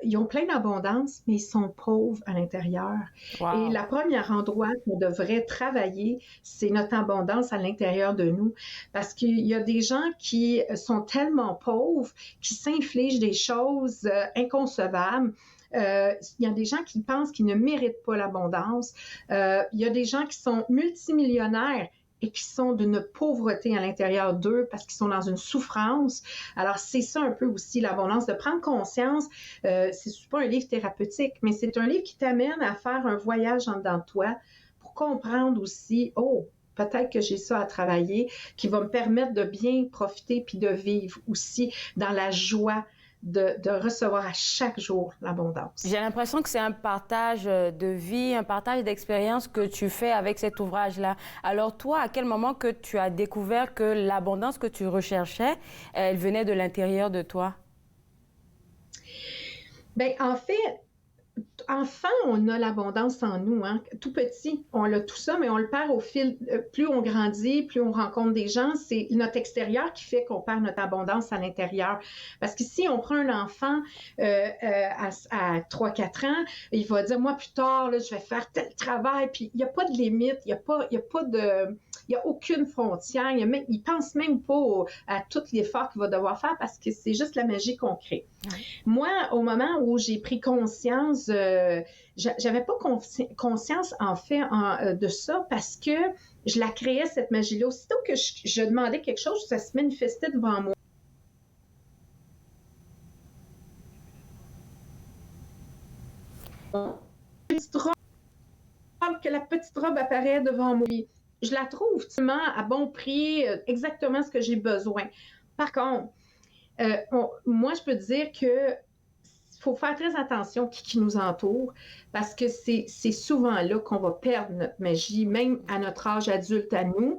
ils ont plein d'abondance, mais ils sont pauvres à l'intérieur. Wow. Et la première endroit qu'on devrait travailler, c'est notre abondance à l'intérieur de nous. Parce qu'il y a des gens qui sont tellement pauvres, qui s'infligent des choses inconcevables. Il y a des gens qui pensent qu'ils ne méritent pas l'abondance. Il y a des gens qui sont multimillionnaires et qui sont d'une pauvreté à l'intérieur d'eux parce qu'ils sont dans une souffrance. Alors, c'est ça un peu aussi l'abondance, de prendre conscience. C'est pas un livre thérapeutique, mais c'est un livre qui t'amène à faire un voyage en dedans de toi pour comprendre aussi, oh, peut-être que j'ai ça à travailler, qui va me permettre de bien profiter puis de vivre aussi dans la joie de recevoir à chaque jour l'abondance. J'ai l'impression que c'est un partage de vie, un partage d'expérience que tu fais avec cet ouvrage-là. Alors toi, à quel moment que tu as découvert que l'abondance que tu recherchais, elle venait de l'intérieur de toi? Bien, en fait, enfant, on a l'abondance en nous, hein? Tout petit, on a tout ça, mais on le perd au fil. Plus on grandit, plus on rencontre des gens, c'est notre extérieur qui fait qu'on perd notre abondance à l'intérieur. Parce que si on prend un enfant à 3-4 ans, il va dire, moi, plus tard, là, je vais faire tel travail, puis il n'y a pas de limite, il n'y a aucune frontière, il pense même pas à tout l'effort qu'il va devoir faire parce que c'est juste la magie qu'on crée. Ouais. Moi, au moment où j'ai pris conscience, j'avais pas conscience en fait de ça parce que je la créais cette magie-là. Aussitôt que je demandais quelque chose, ça se manifestait devant moi. Que la petite robe apparaît devant moi. je la trouve tellement à bon prix, exactement ce que j'ai besoin. Par contre, moi, je peux dire que faut faire très attention qui nous entoure parce que c'est souvent là qu'on va perdre notre magie, même à notre âge adulte à nous.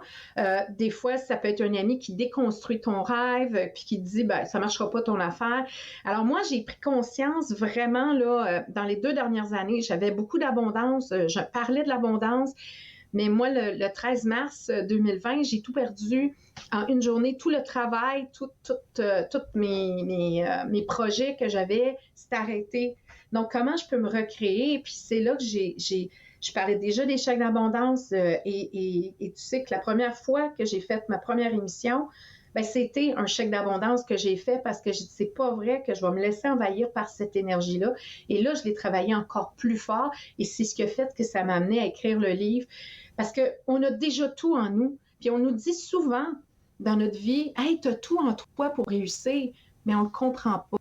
Des fois, ça peut être un ami qui déconstruit ton rêve puis qui te dit ben, ça ne marchera pas ton affaire. Alors moi, j'ai pris conscience vraiment là, dans les 2 dernières années, j'avais beaucoup d'abondance, je parlais de l'abondance. Mais moi, le 13 mars 2020, j'ai tout perdu en une journée. Tout le travail, tous mes projets que j'avais, s'est arrêté. Donc, comment je peux me recréer? Puis c'est là que je parlais déjà des chèques d'abondance et tu sais que la première fois que j'ai fait ma première émission, ben, c'était un chèque d'abondance que j'ai fait parce que j'ai dit, c'est pas vrai que je vais me laisser envahir par cette énergie-là. Et là, je l'ai travaillé encore plus fort et c'est ce qui a fait que ça m'a amené à écrire le livre. Parce qu'on a déjà tout en nous. Puis on nous dit souvent dans notre vie, « Hey, t'as tout en toi pour réussir. » Mais on ne le comprend pas.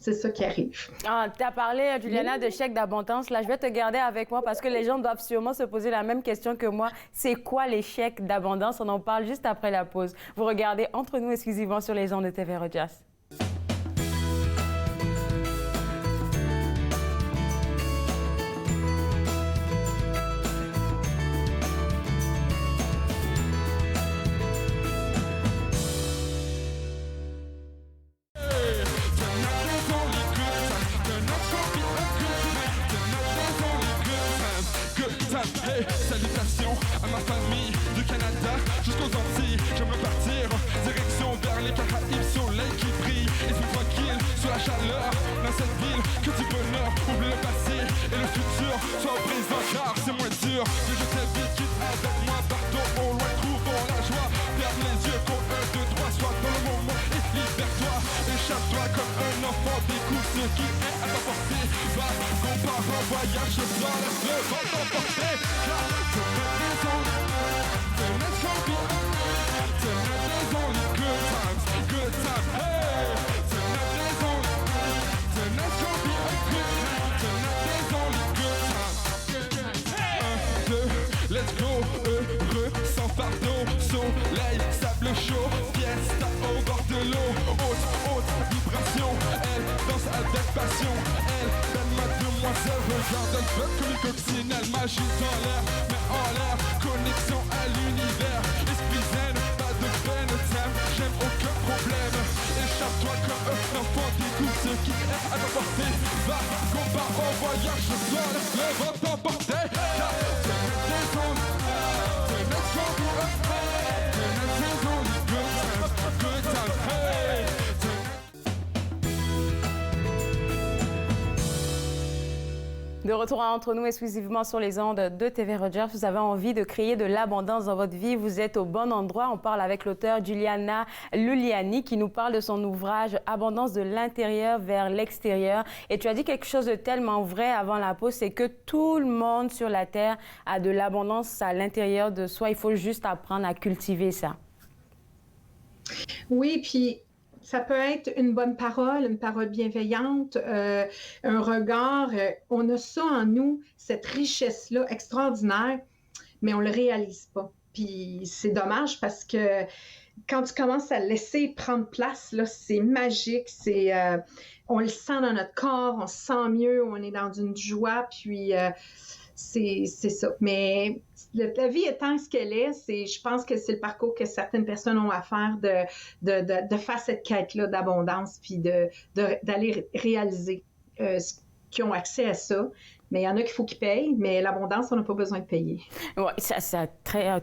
C'est ça qui arrive. Ah, tu as parlé, Juliana, de chèque d'abondance. Là, je vais te garder avec moi parce que les gens doivent sûrement se poser la même question que moi. C'est quoi les chèques d'abondance? On en parle juste après la pause. Vous regardez Entre nous exclusivement sur les ondes de TV Rogers. Salutations à ma famille du Canada jusqu'aux Antilles. J'aimerais partir direction vers les Caraïbes, soleil qui brille et suis tranquille sur la chaleur dans cette ville. Que du bonheur, oublie le passé et le futur soit au présent car c'est moins dur que je t'invite, quitte avec moi partout au loin, trouvons la joie. Ferme les yeux, compte 1, 2, 3, sois dans le moment et libère-toi. Échappe-toi comme un enfant, découvre ce qui est à ta portée. Va, qu'on part en voyage ce soir, laisse-le vent t'emporter. Let's go, heureux, sans fardeau, soleil, sable chaud, fiesta au bord de l'eau, haute vibration, elle danse avec passion, elle, belle mademoiselle, regarde, elle flotte comme une coccinelle, magie dans l'air, mais en l'air, connexion à l'univers, esprit zen, pas de peine, t'aimes, j'aime aucun problème, échappe-toi comme un enfant, découvre ce qui est à ta portée, va, combat au voyage, ce soir, laisse-le vent t'emporter, car de retour Entre nous exclusivement sur les ondes de TV Rogers. Vous avez envie de créer de l'abondance dans votre vie, vous êtes au bon endroit. On parle avec l'auteure Juliana Luliani qui nous parle de son ouvrage Abondance de l'intérieur vers l'extérieur. Et tu as dit quelque chose de tellement vrai avant la pause, c'est que tout le monde sur la Terre a de l'abondance à l'intérieur de soi. Il faut juste apprendre à cultiver ça. Oui, puis ça peut être une bonne parole, une parole bienveillante, un regard. On a ça en nous, cette richesse-là extraordinaire, mais on ne le réalise pas. Puis c'est dommage parce que quand tu commences à laisser prendre place, là, c'est magique. On le sent dans notre corps, on se sent mieux, on est dans une joie, puis c'est ça. Mais la vie étant ce qu'elle est, je pense que c'est le parcours que certaines personnes ont à faire de faire cette quête-là d'abondance, puis d'aller réaliser qui ont accès à ça. Mais il y en a qu'il faut qu'ils payent, mais l'abondance, on n'a pas besoin de payer. Oui, ça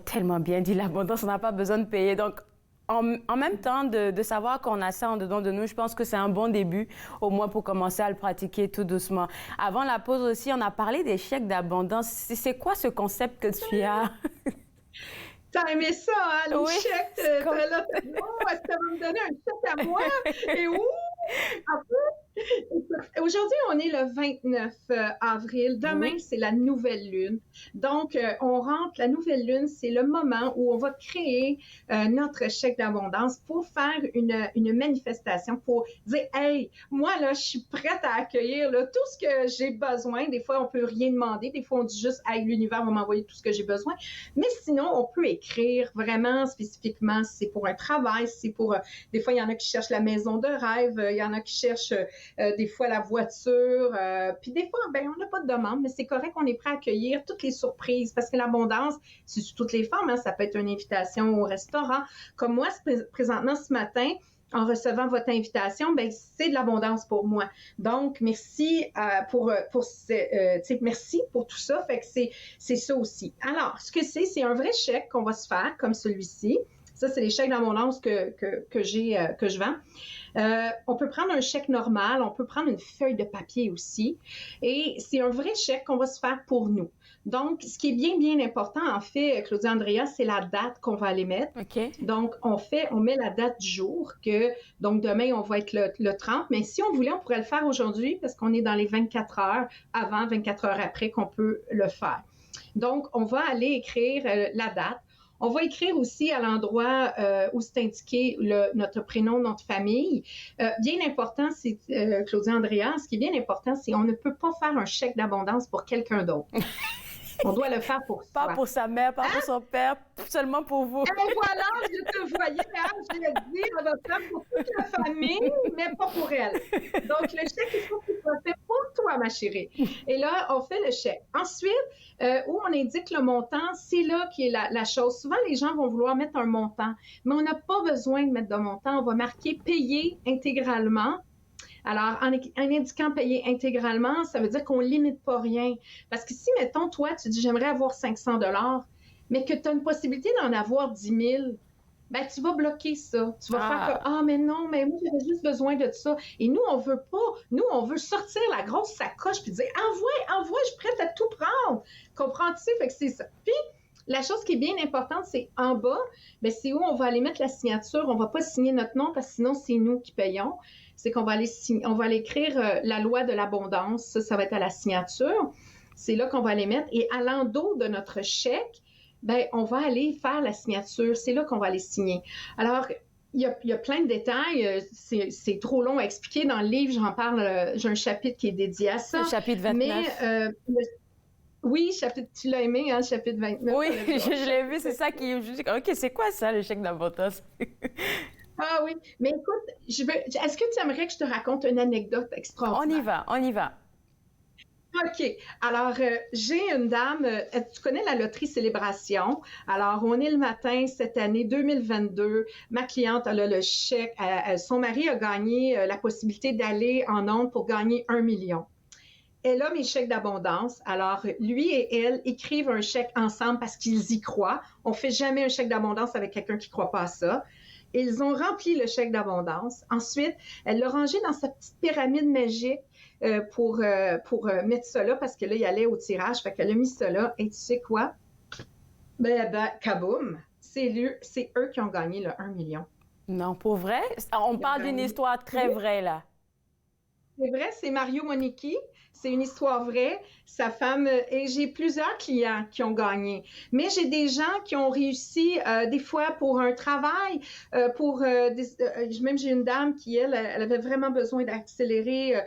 tellement bien dit, l'abondance, on n'a pas besoin de payer. Donc, en même temps, de savoir qu'on a ça en dedans de nous, je pense que c'est un bon début, au moins pour commencer à le pratiquer tout doucement. Avant la pause aussi, on a parlé des chèques d'abondance. C'est quoi ce concept que tu as? T'as aimé ça, hein, le oui, chèque? Est-ce que ça va me donner un chèque à moi? Et où? En fait, Aujourd'hui, on est le 29 avril. Demain, Oui. c'est la nouvelle lune. Donc, on rentre, la nouvelle lune, c'est le moment où on va créer notre chèque d'abondance pour faire une manifestation, pour dire, hey, moi, là, je suis prête à accueillir là, tout ce que j'ai besoin. Des fois, on peut rien demander. Des fois, on dit juste, hey, l'univers va m'envoyer tout ce que j'ai besoin. Mais sinon, on peut écrire vraiment spécifiquement si c'est pour un travail, si c'est pour, des fois, il y en a qui cherchent la maison de rêve, il y en a qui cherchent des fois la voiture, puis des fois, ben, on n'a pas de demande, mais c'est correct, on est prêt à accueillir toutes les surprises, parce que l'abondance, c'est sur toutes les formes, hein, ça peut être une invitation au restaurant. Comme moi, présentement, ce matin, en recevant votre invitation, ben c'est de l'abondance pour moi. Donc, merci merci pour tout ça. Fait que c'est ça aussi. Alors, ce que c'est un vrai chèque qu'on va se faire, comme celui-ci. Ça, c'est les chèques d'abondance que je vends. On peut prendre un chèque normal, on peut prendre une feuille de papier aussi. Et c'est un vrai chèque qu'on va se faire pour nous. Donc, ce qui est bien, bien important, en fait, Claudia Andrea, c'est la date qu'on va aller mettre. OK. Donc, on met la date du jour, donc demain, on va être le 30. Mais si on voulait, on pourrait le faire aujourd'hui parce qu'on est dans les 24 heures avant, 24 heures après qu'on peut le faire. Donc, on va aller écrire la date. On va écrire aussi à l'endroit où c'est indiqué notre prénom, notre famille. Bien important, c'est Claudia Andrea, ce qui est bien important, c'est qu'on ne peut pas faire un chèque d'abondance pour quelqu'un d'autre. On doit le faire pour soi. Pas pour sa mère, pas pour son père, seulement pour vous. Et voilà, je te voyais, hein, je l'ai dit, on va faire pour toute la famille, mais pas pour elle. Donc, le chèque, il faut qu'il soit fait pour toi, ma chérie. Et là, on fait le chèque. Ensuite, où on indique le montant, c'est là qui est la chose. Souvent, les gens vont vouloir mettre un montant, mais on n'a pas besoin de mettre de montant. On va marquer « payer intégralement ». Alors, en indiquant payer intégralement, ça veut dire qu'on ne limite pas rien. Parce que si, mettons, toi, tu dis « j'aimerais avoir 500 $, mais que tu as une possibilité d'en avoir 10 000 $, ben, tu vas bloquer ça. Tu vas faire que « ah, mais non, mais moi, j'avais juste besoin de ça ». Et nous, on veut pas. Nous, on veut sortir la grosse sacoche puis dire « envoie, je suis prête à tout prendre ». Comprends-tu? Fait que c'est ça. Puis, la chose qui est bien importante, c'est en bas, ben, c'est où on va aller mettre la signature. On ne va pas signer notre nom parce que sinon, c'est nous qui payons. C'est qu'on va aller écrire la loi de l'abondance. Ça va être à la signature. C'est là qu'on va aller mettre. Et à l'endos de notre chèque, ben, on va aller faire la signature. C'est là qu'on va aller signer. Alors, il y a plein de détails. C'est trop long à expliquer. Dans le livre, j'en parle. J'ai un chapitre qui est dédié à ça. Le chapitre 29. Mais, oui, tu l'as aimé, hein, chapitre 29. Oui, je l'ai vu. C'est ça qui... OK, c'est quoi ça, le chèque d'abondance? Ah oui, mais écoute, est-ce que tu aimerais que je te raconte une anecdote extraordinaire? On y va. OK. Alors, j'ai une dame, tu connais la loterie Célébration. Alors, on est le matin cette année 2022. Ma cliente, elle a le chèque. Son mari a gagné la possibilité d'aller en ondes pour gagner 1 million. Elle a mes chèques d'abondance. Alors, lui et elle écrivent un chèque ensemble parce qu'ils y croient. On ne fait jamais un chèque d'abondance avec quelqu'un qui ne croit pas à ça. Ils ont rempli le chèque d'abondance. Ensuite, elle l'a rangé dans sa petite pyramide magique pour mettre ça là parce que là, il allait au tirage. Fait qu'elle a mis ça là. Et tu sais quoi? Ben, kaboum! C'est eux qui ont gagné le 1 million. Non, pour vrai? On parle d'une histoire très vraie, là. C'est vrai, c'est Mario Monichi. C'est une histoire vraie. Sa femme, et j'ai plusieurs clients qui ont gagné. Mais j'ai des gens qui ont réussi, des fois pour un travail, même j'ai une dame qui, elle avait vraiment besoin d'accélérer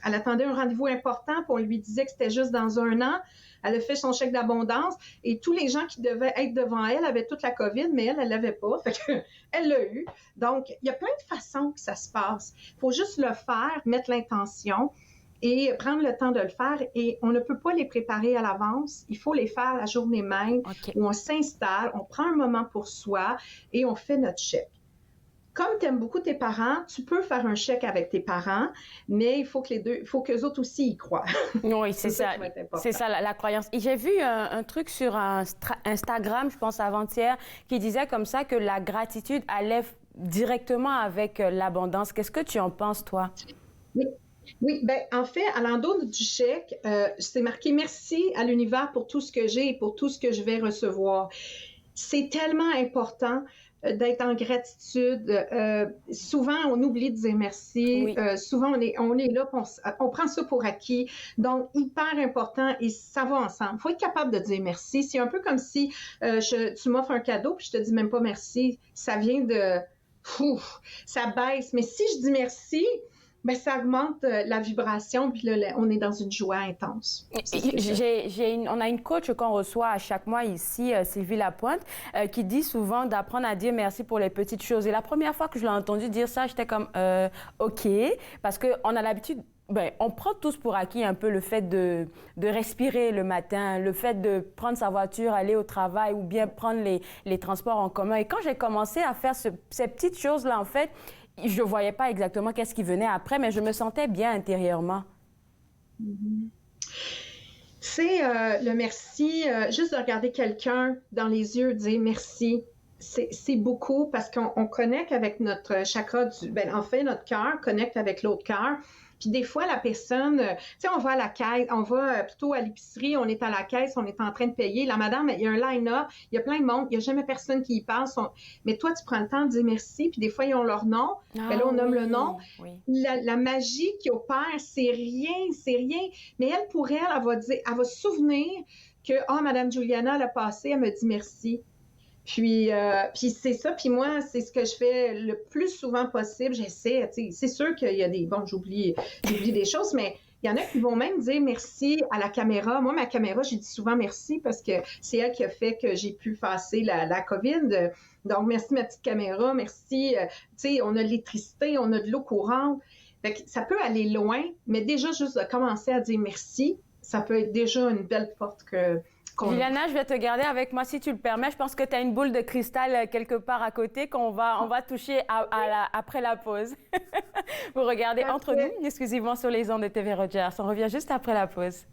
elle attendait un rendez-vous important, puis on lui disait que c'était juste dans 1 an. Elle a fait son chèque d'abondance et tous les gens qui devaient être devant elle avaient toute la COVID, mais elle l'avait pas. Fait qu'elle l'a eu. Donc, il y a plein de façons que ça se passe. Il faut juste le faire, mettre l'intention et prendre le temps de le faire. Et on ne peut pas les préparer à l'avance. Il faut les faire la journée même où on s'installe, on prend un moment pour soi et on fait notre chèque. Comme tu aimes beaucoup tes parents, tu peux faire un chèque avec tes parents, mais il faut qu'eux autres aussi y croient. Oui, c'est ça. C'est ça, la croyance. Et j'ai vu un truc sur Instagram, je pense avant-hier, qui disait comme ça que la gratitude allait directement avec l'abondance. Qu'est-ce que tu en penses, toi? Oui, bien, en fait, à l'endos du chèque, c'est marqué « Merci à l'univers pour tout ce que j'ai et pour tout ce que je vais recevoir ». C'est tellement important d'être en gratitude. Souvent, on oublie de dire merci. Oui. Souvent, on est là, on prend ça pour acquis. Donc, hyper important et ça va ensemble. Il faut être capable de dire merci. C'est un peu comme si tu m'offres un cadeau puis je te dis même pas merci. Ça vient de... ça baisse. Mais si je dis merci... ben, ça augmente la vibration, puis là, on est dans une joie intense. On a une coach qu'on reçoit à chaque mois ici, Sylvie Lapointe, qui dit souvent d'apprendre à dire merci pour les petites choses. Et la première fois que je l'ai entendu dire ça, j'étais comme OK, parce qu'on a l'habitude... Ben, on prend tous pour acquis un peu le fait de respirer le matin, le fait de prendre sa voiture, aller au travail ou bien prendre les transports en commun. Et quand j'ai commencé à faire ces petites choses-là, en fait, je ne voyais pas exactement qu'est-ce qui venait après, mais je me sentais bien intérieurement. C'est le merci, juste de regarder quelqu'un dans les yeux, dire merci. C'est beaucoup parce qu'on connecte avec notre chakra, notre cœur connecte avec l'autre cœur. Puis des fois, la personne, tu sais, on va à la caisse, on va plutôt à l'épicerie, on est à la caisse, on est en train de payer. La madame, il y a un line-up, il y a plein de monde, il n'y a jamais personne qui y passe. Mais toi, tu prends le temps de dire merci, puis des fois, ils ont leur nom. Là, on nomme le nom. Oui. La magie qui opère, c'est rien. Mais elle, pour elle, elle va se souvenir que, Madame Juliana, elle a passé, elle me dit merci. Puis c'est ça. Puis moi, c'est ce que je fais le plus souvent possible. J'essaie, tu sais, c'est sûr qu'il y a des... Bon, j'oublie des choses, mais il y en a qui vont même dire merci à la caméra. Moi, ma caméra, j'ai dit souvent merci parce que c'est elle qui a fait que j'ai pu passer la COVID. Donc, merci ma petite caméra, merci. Tu sais, on a de l'électricité, on a de l'eau courante. Fait que ça peut aller loin, mais déjà, juste de commencer à dire merci, ça peut être déjà une belle porte Juliana, je vais te garder avec moi si tu le permets. Je pense que tu as une boule de cristal quelque part à côté qu'on va toucher après la pause. Vous regardez entre nous, exclusivement sur les ondes de TV Rogers. On revient juste après la pause.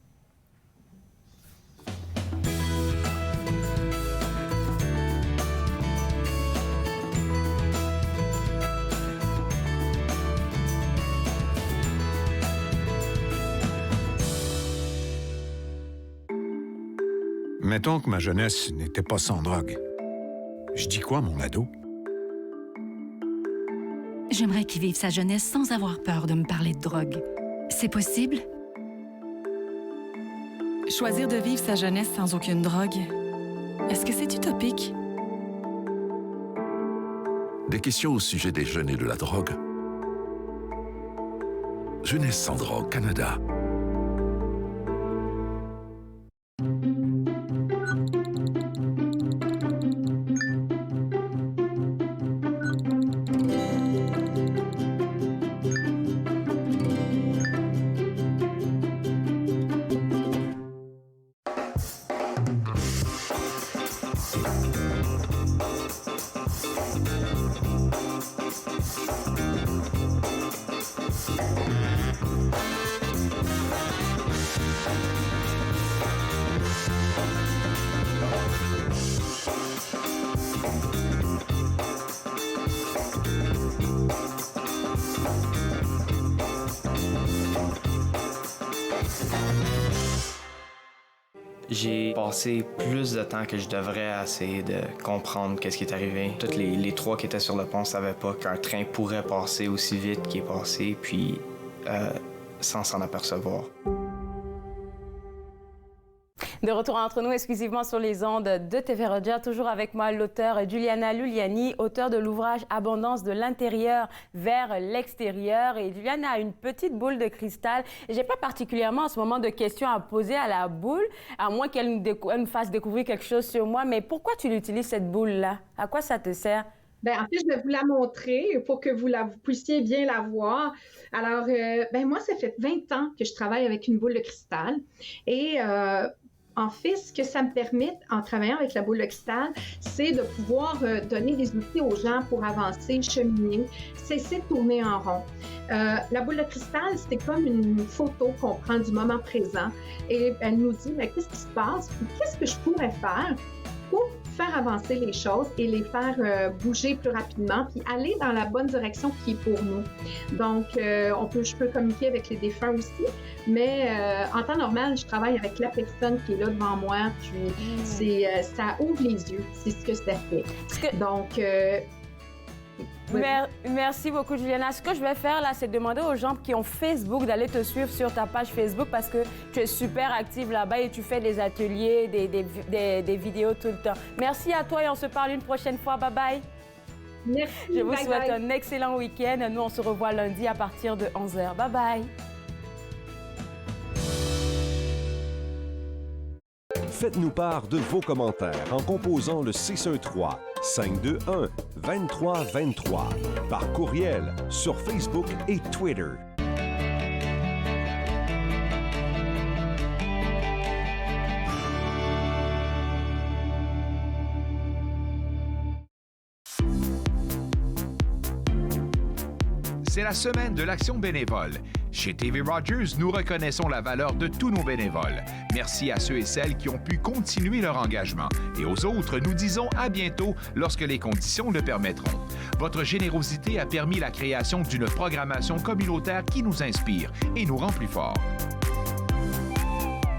Mettons que ma jeunesse n'était pas sans drogue. Je dis quoi, mon ado? J'aimerais qu'il vive sa jeunesse sans avoir peur de me parler de drogue. C'est possible? Choisir de vivre sa jeunesse sans aucune drogue, est-ce que c'est utopique? Des questions au sujet des jeunes et de la drogue. Jeunesse sans drogue, Canada. J'ai passé plus de temps que je devrais à essayer de comprendre qu'est-ce qui est arrivé. Tous les trois qui étaient sur le pont ne savaient pas qu'un train pourrait passer aussi vite qu'il est passé, puis sans s'en apercevoir. De retour entre nous, exclusivement sur les ondes de TV Rogers, toujours avec moi l'auteur Juliana Luliani, auteur de l'ouvrage Abondance de l'intérieur vers l'extérieur. Et Juliana a une petite boule de cristal. J'ai pas particulièrement en ce moment de questions à poser à la boule, à moins qu'elle nous fasse découvrir quelque chose sur moi. Mais pourquoi tu l'utilises, cette boule-là? À quoi ça te sert? Bien, en fait, je vais vous la montrer pour que vous puissiez bien la voir. Alors, moi, ça fait 20 ans que je travaille avec une boule de cristal. Et en fait, ce que ça me permet, en travaillant avec la boule de cristal, c'est de pouvoir donner des outils aux gens pour avancer, cheminer, cesser de tourner en rond. La boule de cristal, c'est comme une photo qu'on prend du moment présent et elle nous dit, mais qu'est-ce qui se passe? Qu'est-ce que je pourrais faire pour faire avancer les choses et les faire bouger plus rapidement, puis aller dans la bonne direction qui est pour nous. Donc, je peux communiquer avec les défunts aussi, mais en temps normal, je travaille avec la personne qui est là devant moi, puis ça ouvre les yeux, c'est ce que ça fait. Donc, merci beaucoup, Juliana. Ce que je vais faire, là, c'est demander aux gens qui ont Facebook d'aller te suivre sur ta page Facebook parce que tu es super active là-bas et tu fais des ateliers, des vidéos tout le temps. Merci à toi et on se parle une prochaine fois. Bye-bye. Merci. Je vous souhaite un excellent week-end. Nous, on se revoit lundi à partir de 11h. Bye-bye. Faites-nous part de vos commentaires en composant le 613-521-2323 par courriel sur Facebook et Twitter. C'est la semaine de l'action bénévole. Chez TV Rogers, nous reconnaissons la valeur de tous nos bénévoles. Merci à ceux et celles qui ont pu continuer leur engagement. Et aux autres, nous disons à bientôt lorsque les conditions le permettront. Votre générosité a permis la création d'une programmation communautaire qui nous inspire et nous rend plus forts.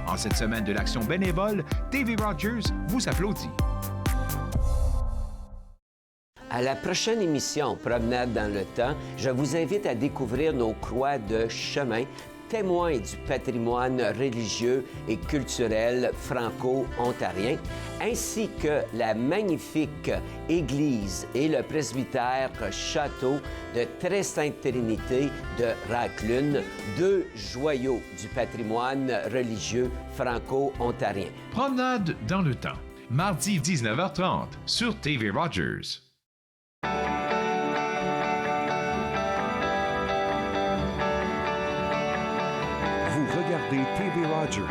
En cette semaine de l'action bénévole, TV Rogers vous applaudit. À la prochaine émission Promenade dans le temps, je vous invite à découvrir nos croix de chemin, témoins du patrimoine religieux et culturel franco-ontarien, ainsi que la magnifique église et le presbytère château de Très Sainte Trinité de Raclune, deux joyaux du patrimoine religieux franco-ontarien. Promenade dans le temps, mardi 19h30 sur TV Rogers. Vous regardez TV Rogers